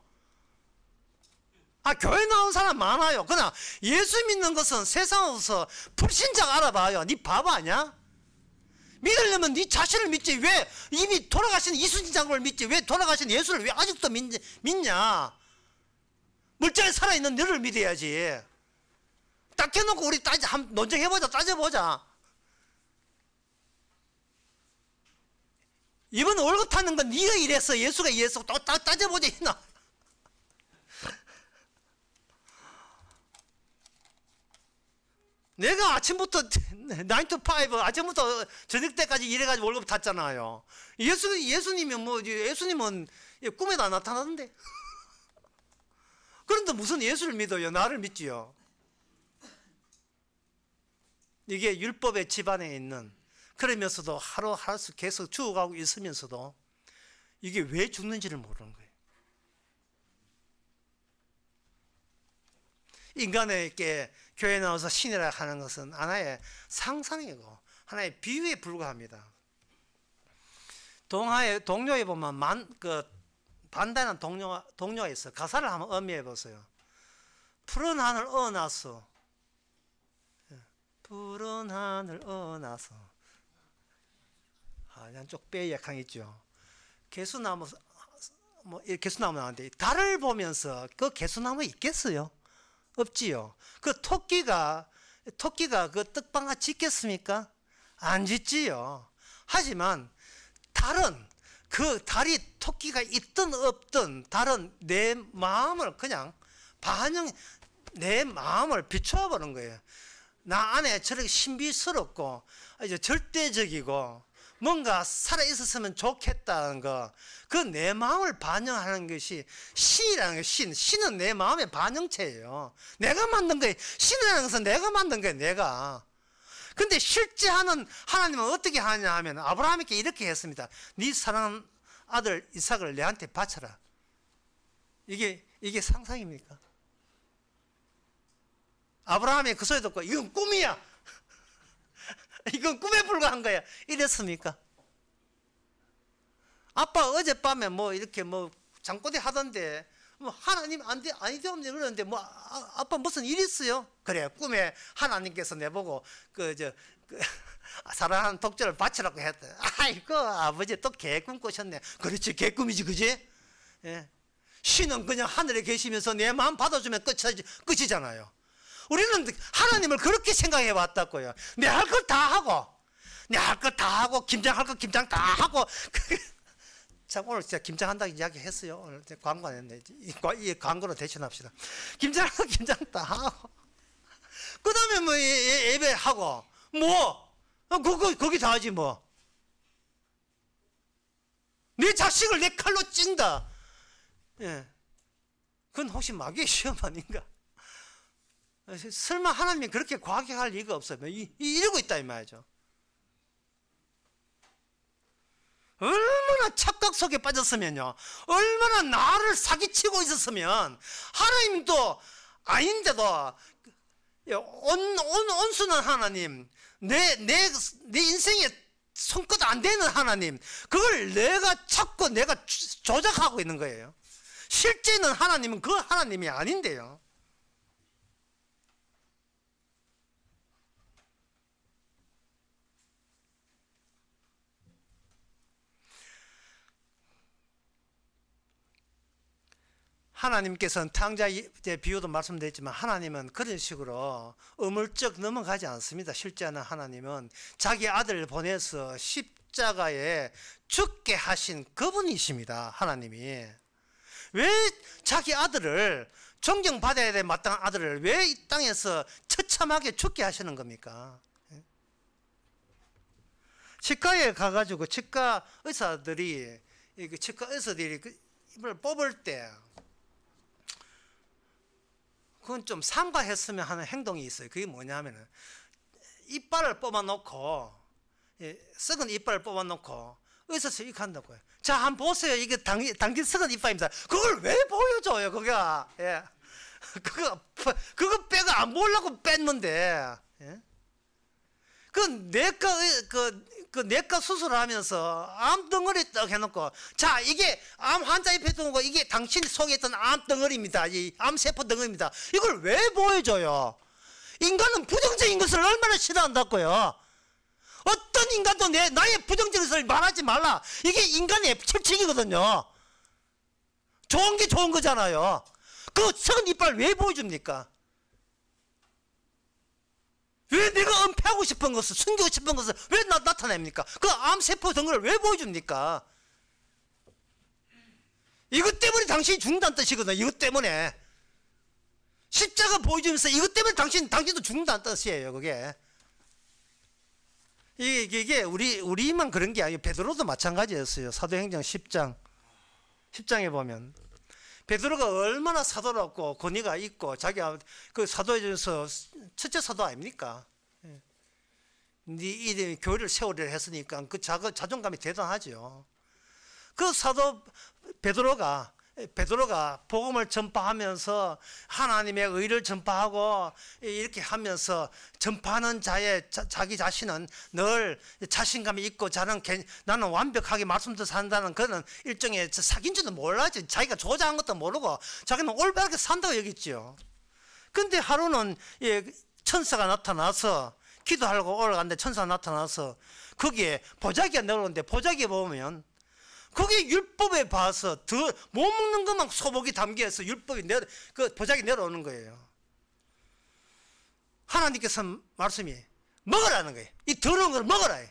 Speaker 1: 교회 나온 사람 많아요. 그러나 예수 믿는 것은 세상에서 불신자가 알아봐요. 니 바보 아니야? 믿으려면 네 자신을 믿지. 왜 이미 돌아가신 이순신 장군을 믿지? 왜 돌아가신 예수를 왜 아직도 믿냐? 물자에 살아있는 너를 믿어야지. 딱 해놓고 우리 논쟁해보자. 따져보자. 이번 월급 타는 건 네가 이랬어. 예수가 이랬어. 또 따져보자. 있나? 내가 아침부터 9 to 5 아침부터 저녁 때까지 일해가지고 월급 탔잖아요. 예수님은 꿈에도 안 나타나는데. 그런데 무슨 예수를 믿어요? 나를 믿지요. 이게 율법의 집안에 있는, 그러면서도 하루하루 계속 죽어가고 있으면서도 이게 왜 죽는지를 모르는 거예요. 인간에게 교회 나와서 신이라 하는 것은 하나의 상상이고 하나의 비유에 불과합니다. 동요에 보면 반대하는 동요가 있어요. 가사를 한번 음미해 보세요. 푸른 하늘 어나서, 푸른 하늘 어나서. 양쪽 뼈에 약한 있죠. 개수나무, 개수나무 나왔는데 달을 보면서 그 개수나무 있겠어요? 없지요. 그 토끼가 그 떡방아 짓겠습니까? 안 짓지요. 하지만 달은, 그 달이 토끼가 있든 없든 달은 내 마음을 그냥 내 마음을 비추어 보는 거예요. 나 안에 저렇게 신비스럽고 이제 절대적이고 뭔가 살아있었으면 좋겠다는 거, 그 내 마음을 반영하는 것이 신이라는 거예요. 신은 내 마음의 반영체예요. 내가 만든 거예요. 신이라는 것은 내가 만든 거예요. 내가. 근데 실제 하나님은 어떻게 하냐 하면 아브라함에게 이렇게 했습니다. 네 사랑하는 아들 이삭을 내한테 바쳐라. 이게 상상입니까? 아브라함이 그 소리 듣고 이건 꿈이야. 이건 꿈에 불과한 거야. 이랬습니까? 아빠 어젯밤에 이렇게 잠꼬대 하던데 하나님 아니되옵니 그러는데 아빠 무슨 일 있어요? 그래, 꿈에 하나님께서 내보고 사랑하는 독자를 바치라고 했다. 아이고 아버지 또 개꿈 꾸셨네. 그렇지, 개꿈이지, 그지? 예. 신은 그냥 하늘에 계시면서 내 마음 받아주면 끝이잖아요. 우리는 하나님을 그렇게 생각해 왔다고요. 내 할 것 다 하고 김장할 거 김장 다 하고. 참 오늘 진짜 김장한다고 이야기 했어요. 오늘 광고 안 했네. 이 광고로 대신합시다. 김장할 거 김장 다 하고, 그 다음에 예배하고 거기 다 하지 내 자식을 내 칼로 찐다. 예. 그건 혹시 마귀의 시험 아닌가? 설마 하나님이 그렇게 과격할 리가 없어요. 이러고 있다 이 말이죠. 얼마나 착각 속에 빠졌으면요, 얼마나 나를 사기치고 있었으면 하나님도 아닌데도 온순한 하나님, 내 인생에 손끝 안 되는 하나님, 그걸 내가 찾고 내가 조작하고 있는 거예요. 실제는 하나님은 그 하나님이 아닌데요. 하나님께서는 탕자의 비유도 말씀드렸지만 하나님은 그런 식으로 어물쩍 넘어가지 않습니다. 실제는 하나님은 자기 아들을 보내서 십자가에 죽게 하신 그분이십니다. 하나님이 왜 자기 아들을, 존경받아야 될 마땅한 아들을 왜 이 땅에서 처참하게 죽게 하시는 겁니까? 치과에 가가지고 치과 의사들이 입을 뽑을 때 그건 좀 삼가했으면 하는 행동이 있어요. 그게 뭐냐면은 이빨을 뽑아놓고, 썩은 이빨을 뽑아놓고 의사서 이렇게 한다고요. 자, 한번 보세요. 이게 당긴 썩은 이빨입니다. 그걸 왜 보여줘요, 그거? 그거 빼가 안 보려고 뺐는데. 예? 그 내과 수술하면서 암덩어리 딱 해놓고, 자, 이게 암 환자 입에 두는 거, 이게 당신이 속에 있던 암덩어리입니다. 이 암세포 덩어리입니다. 이걸 왜 보여줘요? 인간은 부정적인 것을 얼마나 싫어한다고요? 어떤 인간도 나의 부정적인 것을 말하지 말라. 이게 인간의 철칙이거든요. 좋은 게 좋은 거잖아요. 그 썩은 이빨 왜 보여줍니까? 왜 내가 은폐하고 싶은 것을, 숨기고 싶은 것을 왜 나타냅니까? 그 암세포 덩어리를 왜 보여줍니까? 이것 때문에 당신이 죽는다는 뜻이거든요. 이것 때문에. 십자가 보여주면서 이것 때문에 당신도 죽는다는 뜻이에요. 그게. 이게 우리만 그런 게 아니에요. 베드로도 마찬가지였어요. 사도행전 10장에 보면. 베드로가 얼마나 사도롭고 권위가 있고, 자기가 그 사도에 대해서 첫째 사도 아닙니까? 이 교회를 세우려 했으니까 그 자존감이 대단하죠. 그 사도 베드로가 복음을 전파하면서 하나님의 의를 전파하고 이렇게 하면서 전파하는 자기 자신은 늘 자신감이 있고 나는 완벽하게 말씀도 산다는 그런 일종의 사귄 줄도 몰랐지. 자기가 조작한 것도 모르고 자기는 올바르게 산다고 여겼죠. 근데 하루는 천사가 나타나서 기도하려고 올라갔는데 천사가 나타나서 거기에 보자기가 내려오는데, 보자기에 보면 거기 율법에 봐서 더 못 먹는 것만 소복이 담겨서 율법이 그 보자기 내려오는 거예요. 하나님께서 말씀이 먹으라는 거예요. 이 더러운 걸 먹어라.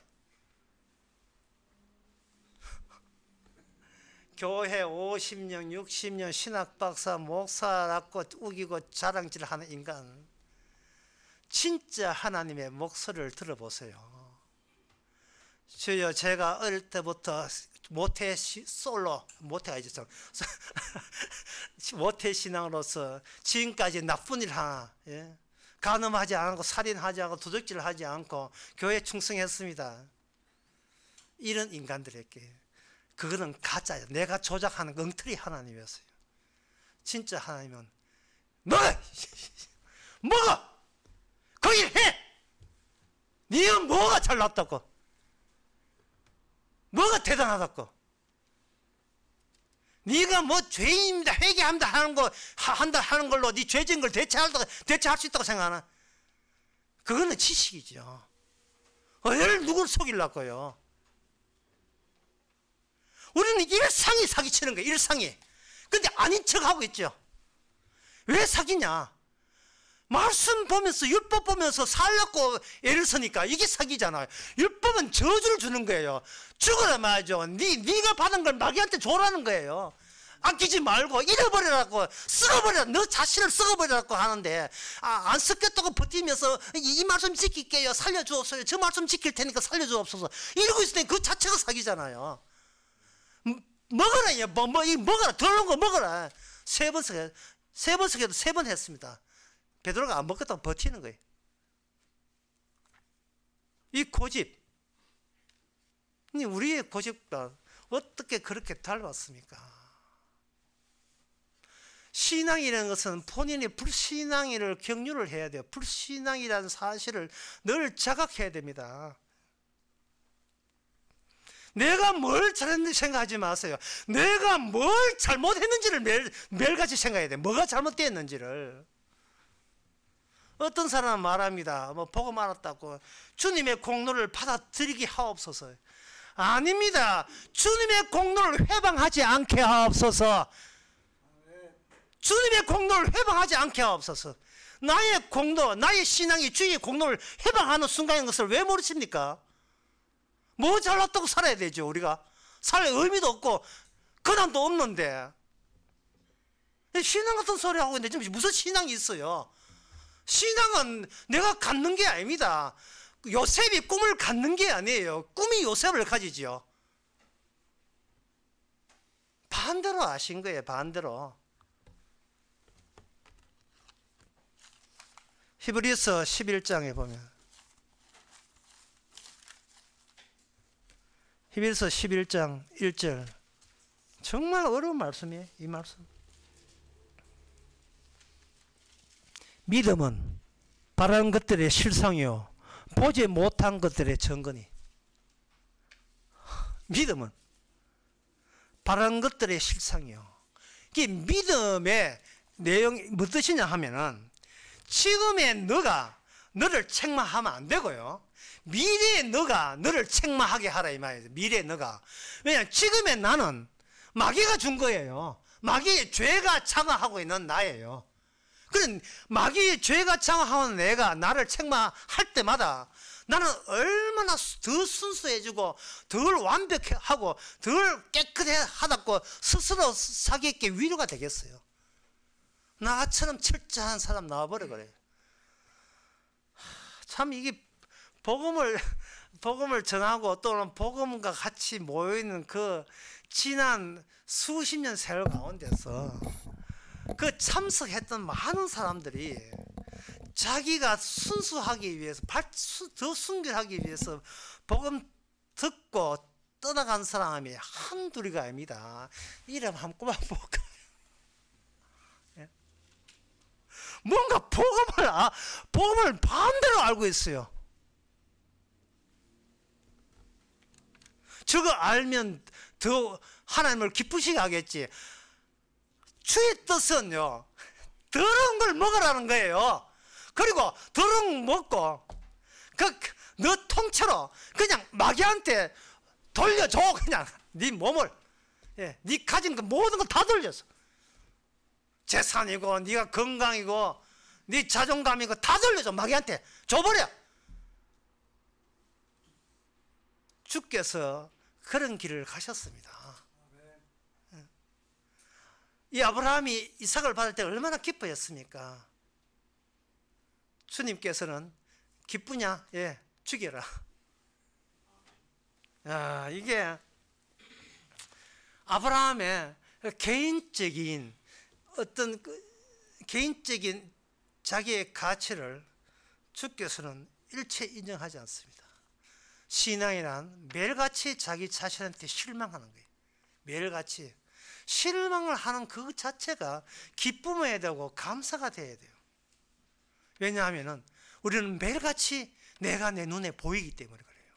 Speaker 1: 교회 50년 60년 신학박사 목사라고 우기고 자랑질하는 인간, 진짜 하나님의 목소리를 들어보세요. 주여, 제가 어릴 때부터 모태 신앙으로서 지금까지 나쁜 일 하나, 간음하지 않고 살인하지 않고 도둑질하지 않고 교회에 충성했습니다. 이런 인간들에게 그거는 가짜예요. 내가 조작하는 엉터리 하나님이었어요. 진짜 하나님은 먹어! 먹어! 그 일 해! 네가 뭐가 잘났다고? 뭐가 대단하다고? 네가 뭐 죄인입니다, 회개합니다 하는 걸로 네 죄진 걸 대체할 수 있다고 생각하나? 그거는 지식이죠. 누굴 속이려고요? 우리는 일상이 사기치는 거예요. 일상이. 근데 아닌 척하고 있죠. 왜 사기냐? 말씀 보면서, 율법 보면서 살려고 애를 쓰니까 이게 사기잖아요. 율법은 저주를 주는 거예요. 죽어라 말이죠. 네가 받은 걸 마귀한테 줘라는 거예요. 아끼지 말고 잃어버리라고, 썩어버리라, 너 자신을 썩어버리라고 하는데, 안 썩겠다고 버티면서 이 말씀 지킬게요, 살려주옵소서, 저 말씀 지킬 테니까 살려주옵소서 이러고 있을 때 그 자체가 사기잖아요. 먹어라, 먹어라, 더러운 거 먹어라. 세 번 썩여도 3번 했습니다. 베드로가 안 먹겠다고 버티는 거예요. 이 고집, 우리의 고집과 어떻게 그렇게 닮았습니까? 신앙이라는 것은 본인이 불신앙이를 격려를 해야 돼요. 불신앙이라는 사실을 늘 자각해야 됩니다. 내가 뭘 잘했는지 생각하지 마세요. 내가 뭘 잘못했는지를 매일같이 생각해야 돼요. 뭐가 잘못되었는지를. 어떤 사람은 말합니다. 보고 말았다고 주님의 공로를 받아들이게 하옵소서. 아닙니다. 주님의 공로를 회방하지 않게 하옵소서. 주님의 공로를 회방하지 않게 하옵소서. 나의 공로, 나의 신앙이 주의 공로를 회방하는 순간인 것을 왜 모르십니까? 뭐 잘났다고 살아야 되죠. 우리가 살 의미도 없고 근함도 없는데 신앙 같은 소리 하고 있는데 무슨 신앙이 있어요? 신앙은 내가 갖는 게 아닙니다. 요셉이 꿈을 갖는 게 아니에요. 꿈이 요셉을 가지죠. 반대로 아신 거예요. 반대로. 히브리서 11장에 보면, 히브리서 11장 1절, 정말 어려운 말씀이에요. 이 말씀. 믿음은 바라는 것들의 실상이요 보지 못한 것들의 증거니. 믿음은 바른 것들의 실상이요. 이 믿음의 내용이 무슨 뜻이냐 하면은 지금의 너가 너를 책망하면 안 되고요. 미래의 너가 너를 책망하게 하라 이 말이에요. 미래의 너가. 왜냐하면 지금의 나는 마귀가 준 거예요. 마귀의 죄가 장악하고 있는 나예요. 그런 마귀의 죄가 장악하는 내가 나를 책망할 때마다 나는 얼마나 더 순수해지고 덜 완벽하고 덜 깨끗하다고 스스로 자기에게 위로가 되겠어요. 나처럼 철저한 사람 나와버려 그래요. 참 이게 복음을 전하고 또는 복음과 같이 모여있는 그 지난 수십 년 세월 가운데서 그 참석했던 많은 사람들이 자기가 순수하기 위해서 더 순결하기 위해서 복음 듣고 떠나간 사람이 한둘이가 아닙니다. 이름 한번 꼽아볼까요? 뭔가 복음을 반대로 알고 있어요. 저거 알면 더 하나님을 기쁘시게 하겠지. 주의 뜻은요, 더러운 걸 먹으라는 거예요. 그리고 더러운 거 먹고 너 통째로 그냥 마귀한테 돌려줘. 그냥 네 몸을, 네 가진 그 모든 걸 다 돌려서 재산이고 네가 건강이고 네 자존감이고 다 돌려줘. 마귀한테 줘버려. 주께서 그런 길을 가셨습니다. 이 아브라함이 이삭을 받을 때 얼마나 기뻐했습니까? 주님께서는 기쁘냐? 예, 죽여라. 이게 아브라함의 개인적인 어떤 개인적인 자기의 가치를 주께서는 일체 인정하지 않습니다. 신앙이란 매일같이 자기 자신한테 실망하는 거예요. 매일같이 실망을 하는 그 자체가 기쁨해야 되고 감사가 돼야 돼요. 왜냐하면 우리는 매일같이 내가 내 눈에 보이기 때문에 그래요.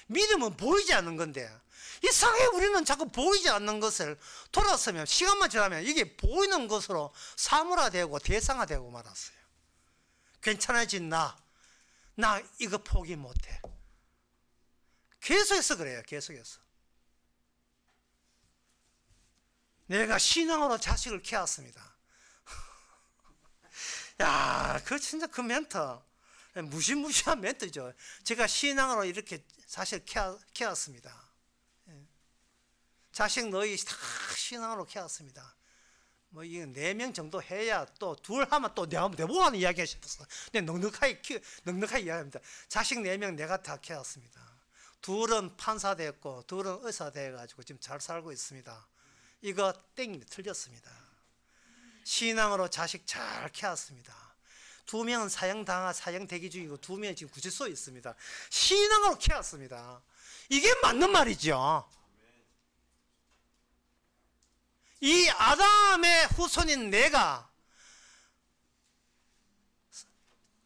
Speaker 1: 믿음은 보이지 않는 건데 이상하게 우리는 자꾸 보이지 않는 것을 돌아서면 시간만 지나면 이게 보이는 것으로 사물화되고 대상화되고 말았어요. 괜찮아진 나 이거 포기 못해. 계속해서 그래요. 계속해서. 내가 신앙으로 자식을 키웠습니다. 야, 그 진짜 그 멘트 무시무시한 멘트죠. 제가 신앙으로 이렇게 자식을 키웠습니다. 자식 너희 다 신앙으로 키웠습니다. 뭐 이게 4명 정도 해야 또 둘 하면 또 내보고 하는 이야기가 싶었어. 근데 넉넉하게 이야기합니다. 자식 4명 내가 다 키웠습니다. 둘은 판사 됐고 둘은 의사 돼가지고 지금 잘 살고 있습니다. 이거 땡 틀렸습니다. 신앙으로 자식 잘 키웠습니다. 2명은 사형 대기 중이고 2명은 지금 구치소에 있습니다. 신앙으로 키웠습니다. 이게 맞는 말이죠. 이 아담의 후손인 내가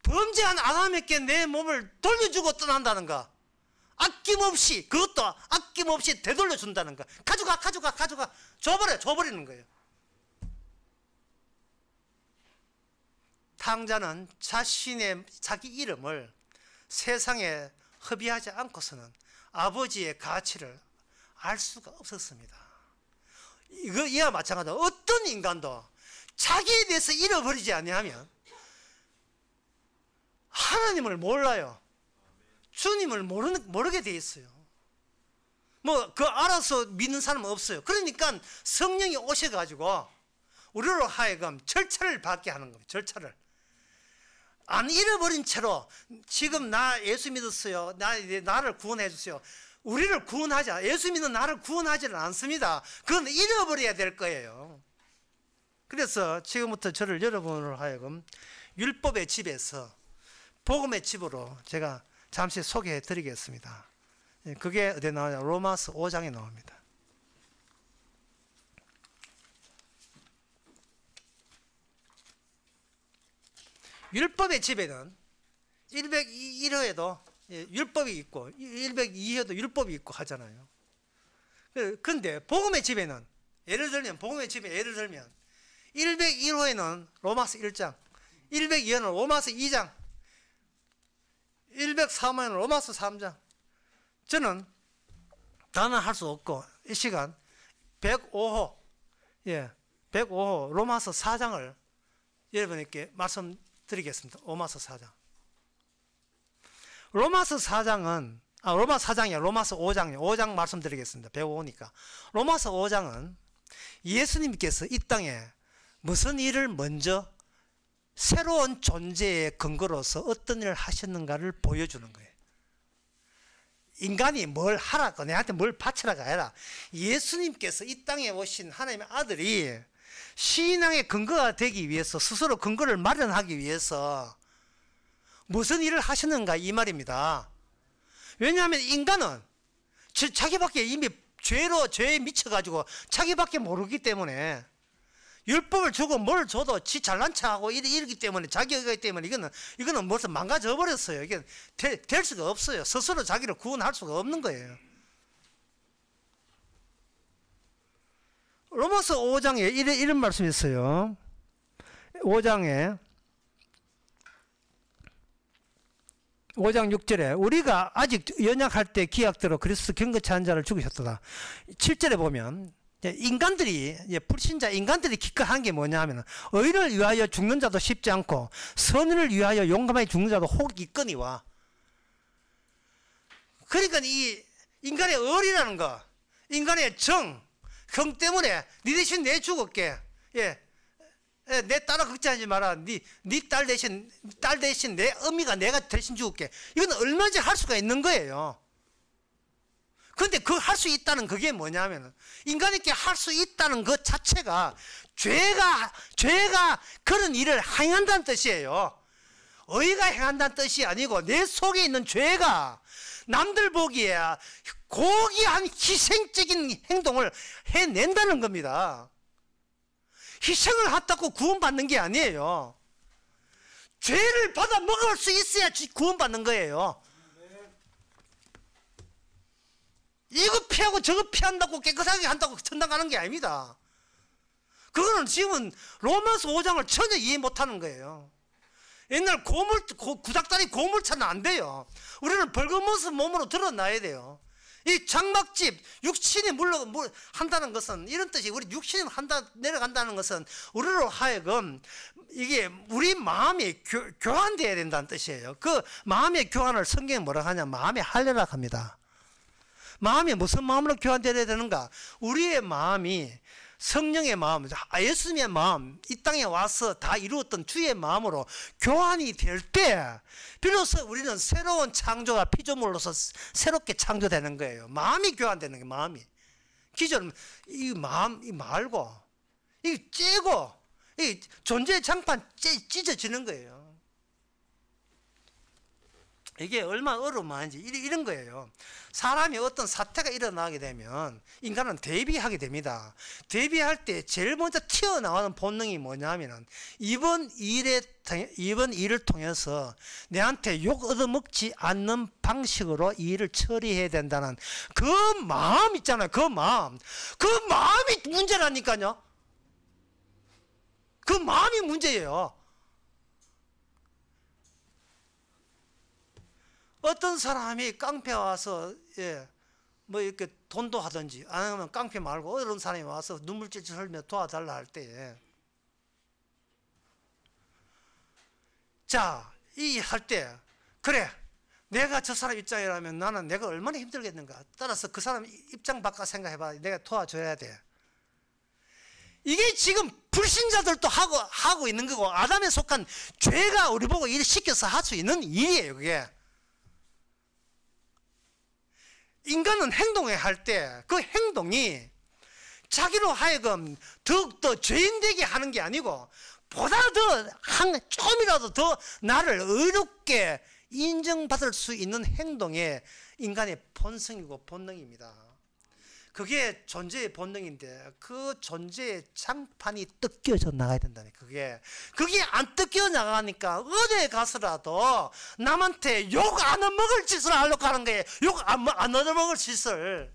Speaker 1: 범죄한 아담에게 내 몸을 돌려주고 떠난다는 거, 아낌없이, 그것도 아낌없이 되돌려 준다는 거. 가져가 줘버리는 거예요. 탕자는 자기 이름을 세상에 허비하지 않고서는 아버지의 가치를 알 수가 없었습니다. 이와 마찬가지로 어떤 인간도 자기에 대해서 잃어버리지 아니하면 하나님을 몰라요. 주님을 모르게 돼 있어요. 알아서 믿는 사람은 없어요. 그러니까 성령이 오셔가지고 우리로 하여금 절차를 받게 하는 겁니다. 절차를. 안 잃어버린 채로 지금 나 예수 믿었어요. 나를 구원해 주세요. 우리를 예수 믿는 나를 구원하지는 않습니다. 그건 잃어버려야 될 거예요. 그래서 지금부터 저를 여러분으로 하여금 율법의 집에서 복음의 집으로 제가 잠시 소개해 드리겠습니다. 그게 어디에 나오냐? 로마서 5장에 나옵니다. 율법의 집에는 101호에도 율법이 있고 102호에도 율법이 있고 하잖아요. 그런데 복음의 집에는 예를 들면 101호에는 로마서 1장, 102호는 로마서 2장, 103호에는 로마서 3장. 저는 단언할 수 없고 이 시간 105호 105호 로마서 4장을 여러분에게 말씀드리겠습니다. 로마서 4장. 로마서 4장은 로마서 4장이야. 로마서 5장이야. 5장 말씀드리겠습니다. 105니까. 로마서 5장은 예수님께서 이 땅에 무슨 일을 먼저 새로운 존재의 근거로서 어떤 일을 하셨는가를 보여주는 거예요. 인간이 뭘 하라고 내한테 뭘 바치라고 해라. 예수님께서 이 땅에 오신 하나님의 아들이 신앙의 근거가 되기 위해서 스스로 근거를 마련하기 위해서 무슨 일을 하셨는가 이 말입니다. 왜냐하면 인간은 자기밖에 이미 죄에 미쳐가지고 자기밖에 모르기 때문에 율법을 주고 뭘 줘도 지 잘난 척하고 이러기 때문에 자기가 때문에 이거는 벌써 망가져 버렸어요. 이게 될 수가 없어요. 스스로 자기를 구원할 수가 없는 거예요. 로마서 5장에 이런 말씀이 있어요. 5장 6절에 우리가 아직 연약할 때 기약대로 그리스도 경건치 않은 자를 죽으셨도다. 7절에 보면 인간들이 불신자 인간들이 기껏한 게 뭐냐 하면 의를 위하여 죽는 자도 쉽지 않고 선을 위하여 용감하게 죽는 자도 혹 있거니와. 그러니까 이 인간의 의리라는 거, 인간의 정 때문에 네 대신 내 죽을게. 내 딸아 걱정하지 마라. 네 딸 대신 내 어미가 내가 대신 죽을게. 이건 얼마든지 할 수가 있는 거예요. 그런데 그 할 수 있다는 그게 뭐냐면 인간에게 할 수 있다는 것 자체가 죄가 그런 일을 행한다는 뜻이에요. 의가 행한다는 뜻이 아니고 내 속에 있는 죄가 남들 보기에 고귀한 희생적인 행동을 해낸다는 겁니다. 희생을 한다고 구원받는 게 아니에요. 죄를 받아 먹을 수 있어야 구원받는 거예요. 이거 피하고 저거 피한다고 깨끗하게 한다고 천당 가는 게 아닙니다. 그거는 지금은 로마서 5장을 전혀 이해 못하는 거예요. 옛날 구닥다리 고물차는 안 돼요. 우리는 벌거벗은 몸으로 드러나야 돼요. 이 장막집 육신이 한다는 것은 이런 뜻이 우리 육신이 내려간다는 것은 우리로 하여금 이게 우리 마음이 교환되어야 된다는 뜻이에요. 그 마음의 교환을 성경에 뭐라 하냐 마음의 할례라 합니다. 마음이 무슨 마음으로 교환되어야 되는가? 우리의 마음이 성령의 마음, 예수님의 마음, 이 땅에 와서 다 이루었던 주의 마음으로 교환이 될 때 비로소 우리는 새로운 창조가 피조물로서 새롭게 창조되는 거예요. 마음이 교환되는 거예요. 마음이. 기존 이 마음 이 말고 이 째고 이 존재의 장판 찢어지는 거예요. 이게 얼마나 어려운 마음인지 이런 거예요. 사람이 어떤 사태가 일어나게 되면 인간은 대비하게 됩니다. 대비할 때 제일 먼저 튀어나오는 본능이 뭐냐면 이번 일을 통해서 내한테 욕 얻어먹지 않는 방식으로 이 일을 처리해야 된다는 그 마음 있잖아요. 그 마음이 문제라니까요. 그 마음이 문제예요. 어떤 사람이 깡패 와서 뭐 이렇게 돈도 하든지 아니면 깡패 말고 어떤 사람이 와서 눈물 찔찔 흘리며 도와달라 할 때 그래 내가 저 사람 입장이라면 나는 내가 얼마나 힘들겠는가. 따라서 그 사람 입장 바꿔 생각해봐. 내가 도와줘야 돼. 이게 지금 불신자들도 하고 있는 거고 아담에 속한 죄가 우리 보고 일을 시켜서 할 수 있는 일이에요. 그게 인간은 행동을 할 때 그 행동이 자기로 하여금 더욱더 죄인되게 하는 게 아니고 보다 더 좀이라도 더 나를 의롭게 인정받을 수 있는 행동에 인간의 본성이고 본능입니다. 그게 존재의 본능인데 그 존재의 장판이 뜯겨져 나가야 된다네. 그게 안 뜯겨 나가니까 어디에 가서라도 남한테 욕 안 얻어먹을 짓을 하려고 하는 거예요. 욕 안 얻어먹을 짓을.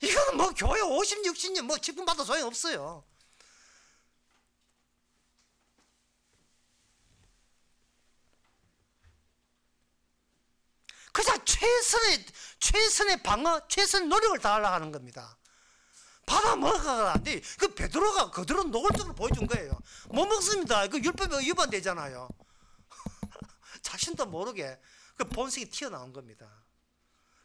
Speaker 1: 이거는 뭐 교회 50, 60년 뭐 직분 받아 소용없어요. 그냥 최선의 방어, 최선의 노력을 다하려고 하는 겁니다. 받아 먹어가 안 돼. 그 베드로가 그대로 노골적으로 보여준 거예요. 못 먹습니다. 그 율법에 위반되잖아요. 자신도 모르게 그 본성이 튀어나온 겁니다.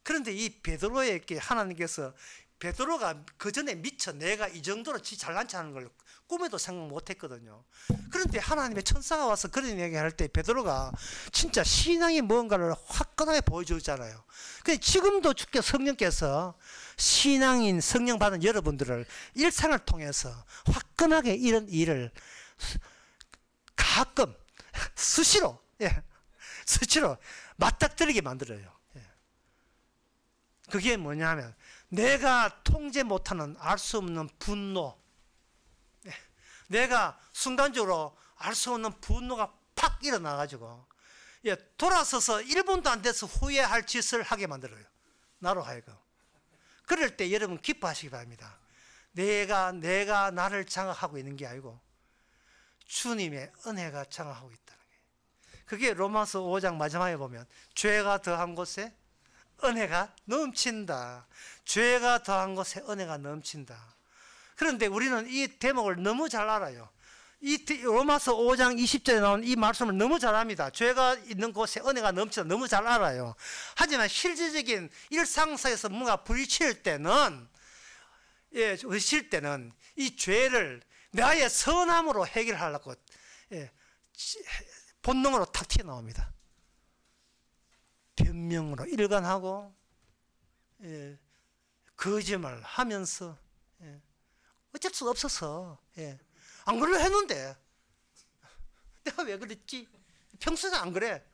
Speaker 1: 그런데 이 베드로에게 하나님께서 베드로가 그 전에 미처 내가 이 정도로 잘난 척하는 걸 꿈에도 생각 못했거든요. 그런데 하나님의 천사가 와서 그런 얘기할 때 베드로가 진짜 신앙이 뭔가를 화끈하게 보여주잖아요. 근데 지금도 주께 성령께서 신앙인 성령 받은 여러분들을 일상을 통해서 화끈하게 이런 일을 가끔 수시로 맞닥뜨리게 만들어요. 그게 뭐냐면 내가 통제 못하는 알 수 없는 분노, 내가 순간적으로 알 수 없는 분노가 팍 일어나가지고 돌아서서 1분도 안 돼서 후회할 짓을 하게 만들어요. 나로 하여금. 그럴 때 여러분 기뻐하시기 바랍니다. 내가 나를 장악하고 있는 게 아니고 주님의 은혜가 장악하고 있다는 거예요. 그게 로마서 5장 마지막에 보면 죄가 더한 곳에 은혜가 넘친다. 죄가 더한 곳에 은혜가 넘친다. 그런데 우리는 이 대목을 너무 잘 알아요. 이 로마서 5장 20절에 나온 이 말씀을 너무 잘 압니다. 죄가 있는 곳에 은혜가 넘친다. 너무 잘 알아요. 하지만 실질적인 일상사에서 뭔가 부딪힐 때는 이 죄를 나의 선함으로 해결하려고 본능으로 탁 튀어나옵니다. 변명으로 일관하고 거짓말 하면서 어쩔 수 없어서 안 그러려 했는데 내가 왜 그랬지? 평소에도 안 그래.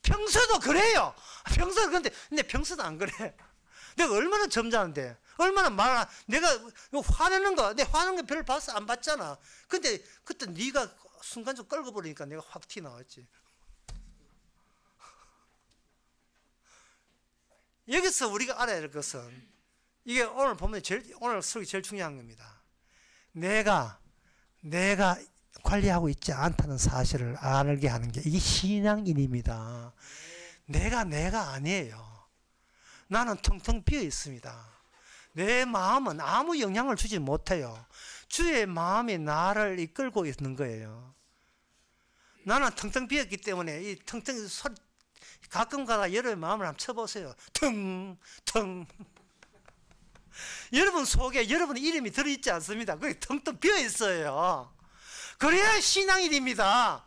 Speaker 1: 평소에도 그래요. 평소에도 그런데 근데 평소에도 안 그래. 내가 얼마나 점잖은데 얼마나 내가 화내는 거 내 화내는 거 별로 봤어? 안 봤잖아. 근데 그때 네가 순간적으로 끌고 버리니까 내가 확 튀어나왔지. 여기서 우리가 알아야 될 것은 이게 오늘 보면 오늘 설교 제일 중요한 겁니다. 내가 관리하고 있지 않다는 사실을 알게 하는 게 이게 신앙인입니다. 내가 아니에요. 나는 텅텅 비어 있습니다. 내 마음은 아무 영향을 주지 못해요. 주의 마음이 나를 이끌고 있는 거예요. 나는 텅텅 비었기 때문에 이 텅텅 소리 가끔 가다 여러분의 마음을 한번 쳐보세요. 텅텅. 여러분 속에 여러분의 이름이 들어있지 않습니다. 그게 텅텅 비어있어요. 그래야 신앙인입니다.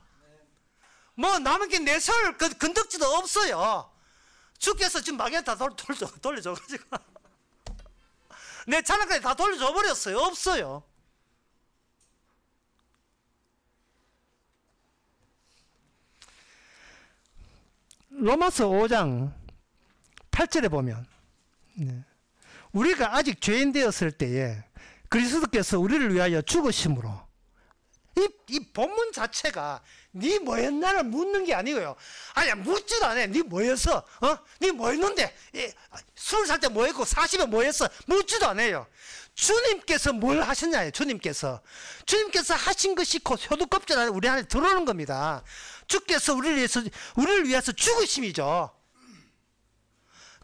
Speaker 1: 뭐 남에게 내설 건덕지도 없어요. 주께서 지금 마귀한테 다 돌려줘가지고 내 자랑까지 다 돌려줘 버렸어요. 없어요. 로마서 5장 8절에 보면 우리가 아직 죄인 되었을 때에 그리스도께서 우리를 위하여 죽으심으로 이 본문 자체가 네 뭐였나를 묻는 게 아니고요. 아니야 묻지도 않아요. 네 뭐였어? 네 뭐였는데? 20살 때 뭐였고 40에 뭐였어? 묻지도 않아요. 주님께서 뭘 하셨냐요. 주님께서 하신 것이 곧 효도껍질 안에 우리 안에 들어오는 겁니다. 주께서 우리를 위해서 죽으심이죠.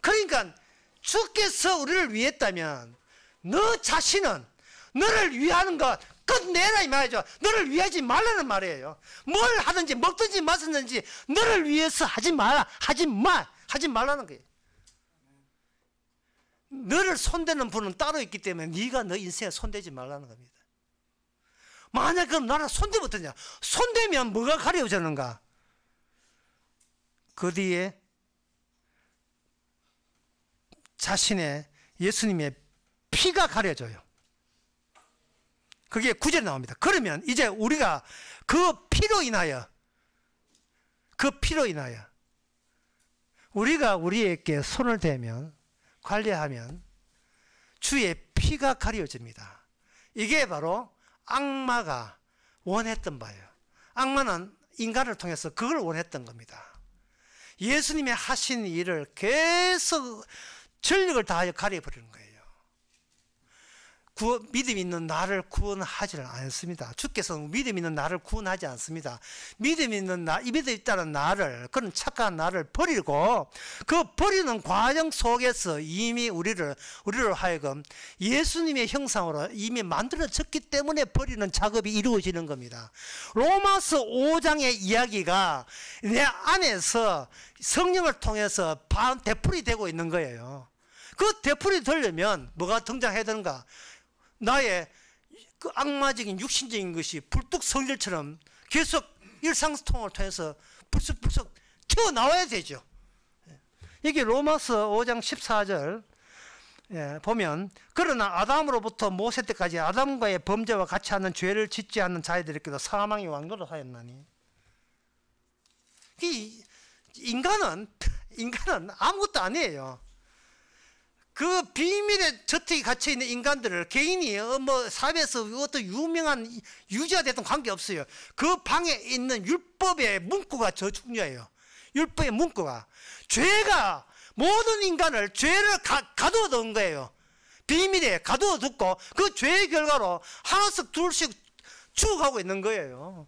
Speaker 1: 그러니까 주께서 우리를 위했다면 너 자신은 너를 위하는 것 끝내라 이 말이죠. 너를 위하지 말라는 말이에요. 뭘 하든지 먹든지 마시든지 너를 위해서 하지 말라는 거예요. 너를 손대는 분은 따로 있기 때문에 네가 너 인생에 손대지 말라는 겁니다. 만약 그럼 나를 손대 못하냐? 손대면 뭐가 가려지는가? 그 뒤에 자신의 예수님의 피가 가려져요. 그게 9절에 나옵니다. 그러면 이제 우리가 그 피로 인하여 우리가 우리에게 손을 대면 관리하면 주의 피가 가려집니다. 이게 바로 악마가 원했던 바예요. 악마는 인간을 통해서 그걸 원했던 겁니다. 예수님이 하신 일을 계속 전력을 다하여 가려버리는 거예요. 믿음 있는 나를 구원하지는 않습니다. 주께서 믿음 있는 나를 구원하지 않습니다. 믿음 있다는 나를, 그런 착한 나를 버리고 그 버리는 과정 속에서 이미 우리를 하여금 예수님의 형상으로 이미 만들어졌기 때문에 버리는 작업이 이루어지는 겁니다. 로마서 5장의 이야기가 내 안에서 성령을 통해서 되풀이 되고 있는 거예요. 그 되풀이 되려면 뭐가 등장해야 되는가? 나의 그 악마적인 육신적인 것이 불뚝 성질처럼 계속 일상통을 통해서 불쑥불쑥 튀어나와야 되죠. 이게 로마서 5장 14절 보면 그러나 아담으로부터 모세 때까지 아담과의 범죄와 같이 하는 죄를 짓지 않는 자들에게도 사망의 왕노를 하였나니. 인간은 아무것도 아니에요. 그 비밀의 저택에 갇혀있는 인간들을 개인이 사회에서 어떤 유명한 유지가 됐던 관계없어요. 그 방에 있는 율법의 문구가 저 중요해요. 율법의 문구가 죄가 모든 인간을 죄를 가두어 둔 거예요. 비밀에 가두어 두고 그 죄의 결과로 하나씩 둘씩 죽어가고 있는 거예요.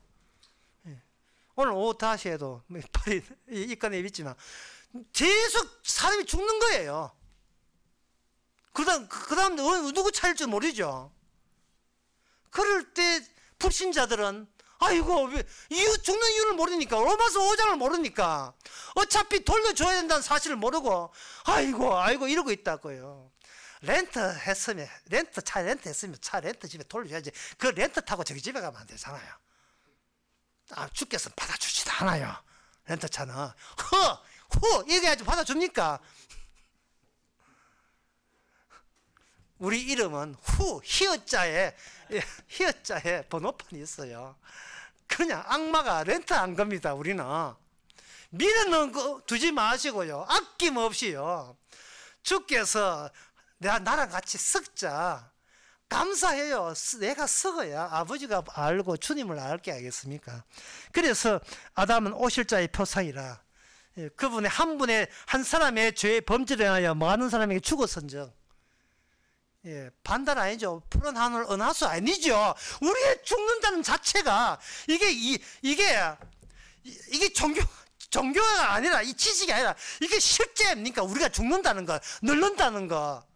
Speaker 1: 오늘 오후 다시 해도 팔이 입간에 입있지만 계속 사람이 죽는 거예요. 그 다음 누구 차릴 줄 모르죠. 그럴 때 불신자들은 아이고 죽는 이유를 모르니까, 로마서 5장을 모르니까, 어차피 돌려줘야 된다는 사실을 모르고 아이고 이러고 있다고요. 차 렌트 했으면 차 렌트 집에 돌려줘야지. 그 렌트 타고 저기 집에 가면 안 되잖아요. 주께서 받아주지도 않아요. 렌트차는 얘기해야지 받아줍니까? 우리 이름은 히읗자에 번호판이 있어요. 그냥 악마가 렌트한 겁니다. 우리는 미련은 두지 마시고요, 아낌없이요, 주께서 나랑 같이 썩자. 감사해요. 내가 썩어야 아버지가 알고 주님을 알게 하겠습니까? 그래서 아담은 오실자의 표상이라, 그분의 한 사람의 죄의 범죄를 인하여 많은 사람에게 죽었은즉, 반달 아니죠. 푸른 하늘 은하수 아니죠. 우리의 죽는다는 자체가 이게 종교가 아니라, 이 지식이 아니라 이게 실제입니까? 우리가 죽는다는 거, 늙는다는 거.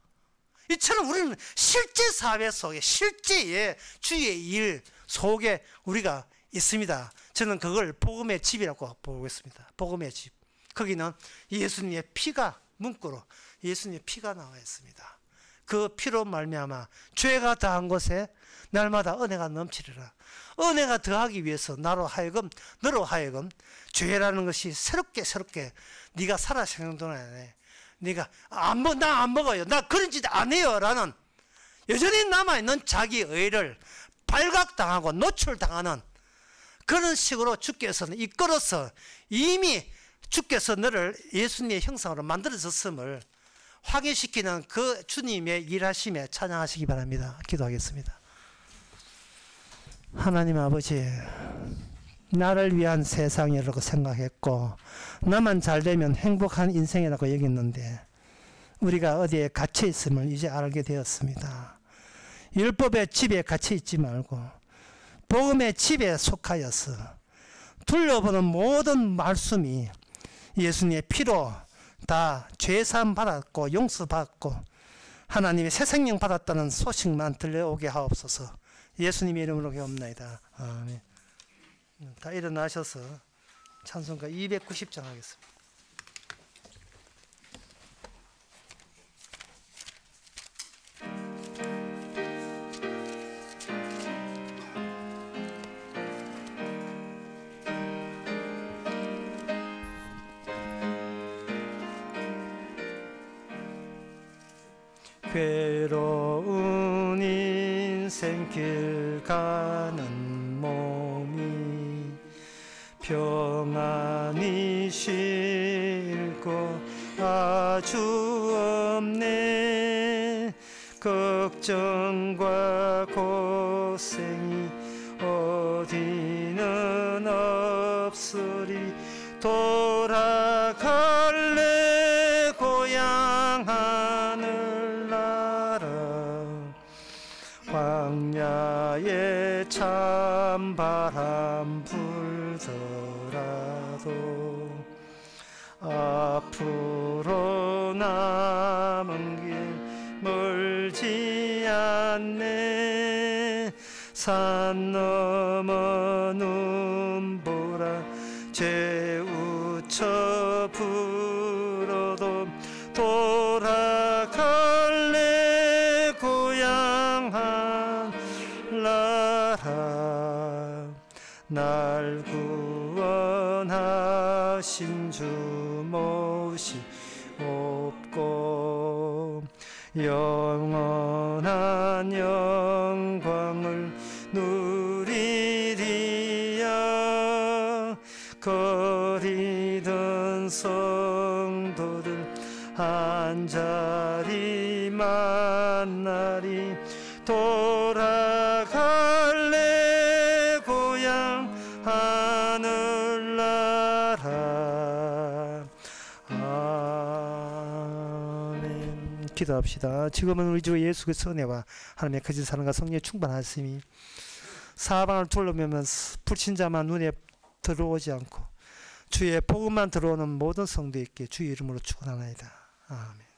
Speaker 1: 이처럼 우리는 실제 사회 속에, 실제의 주의 일 속에 우리가 있습니다. 저는 그걸 복음의 집이라고 보고 있습니다. 복음의 집. 거기는 예수님의 피가, 문구로 예수님의 피가 나와 있습니다. 그 피로 말미암아 죄가 더한 곳에 날마다 은혜가 넘치리라. 은혜가 더하기 위해서 너로 하여금 죄라는 것이 새롭게 네가 살아 생각 동안에 네가 나 안 먹어요, 나 그런 짓 안 해요 라는 여전히 남아있는 자기 의를 발각당하고 노출당하는 그런 식으로 주께서는 이끌어서 이미 주께서 너를 예수님의 형상으로 만들어졌음을 확인시키는 그 주님의 일하심에 찬양하시기 바랍니다. 기도하겠습니다. 하나님 아버지, 나를 위한 세상이라고 생각했고 나만 잘되면 행복한 인생이라고 여겼는데 우리가 어디에 갇혀 있음을 이제 알게 되었습니다. 율법의 집에 갇혀 있지 말고 복음의 집에 속하여서 둘러보는 모든 말씀이 예수님의 피로 다 죄사함 받았고 용서받고 하나님의 새 생명 받았다는 소식만 들려오게 하옵소서. 예수님의 이름으로 기도합니다. 아멘. 다 일어나셔서 찬송가 290장 하겠습니다. 괴로운 인생길 가는 몸이 평안히 쉴 곳 아주 없네. 그 걱정과 고생이 어디는 없으리. 돌아갈래 고향 하늘나라. 광야에 찬바람 불더라도 앞으로 남은 길 멀지 않네. 산 넘어 눈보라 재우쳐 불어도 돌아갈래 고향 하늘나라. 날 구원하신 주 몫이 없고 영원한 영광을 누리리야. 거리던 성도들 한자리 만나리. 돌아갈래 고향 하늘나라. 아멘. 기도합시다. 지금은 우리 주 예수 그리스도의 은혜와 하나님의 거짓 사랑과 성령의 충만하심이 사방을 둘러매면서 불신자만 눈에 들어오지 않고 주의 복음만 들어오는 모든 성도에게 주의 이름으로 축원하나이다. 아멘.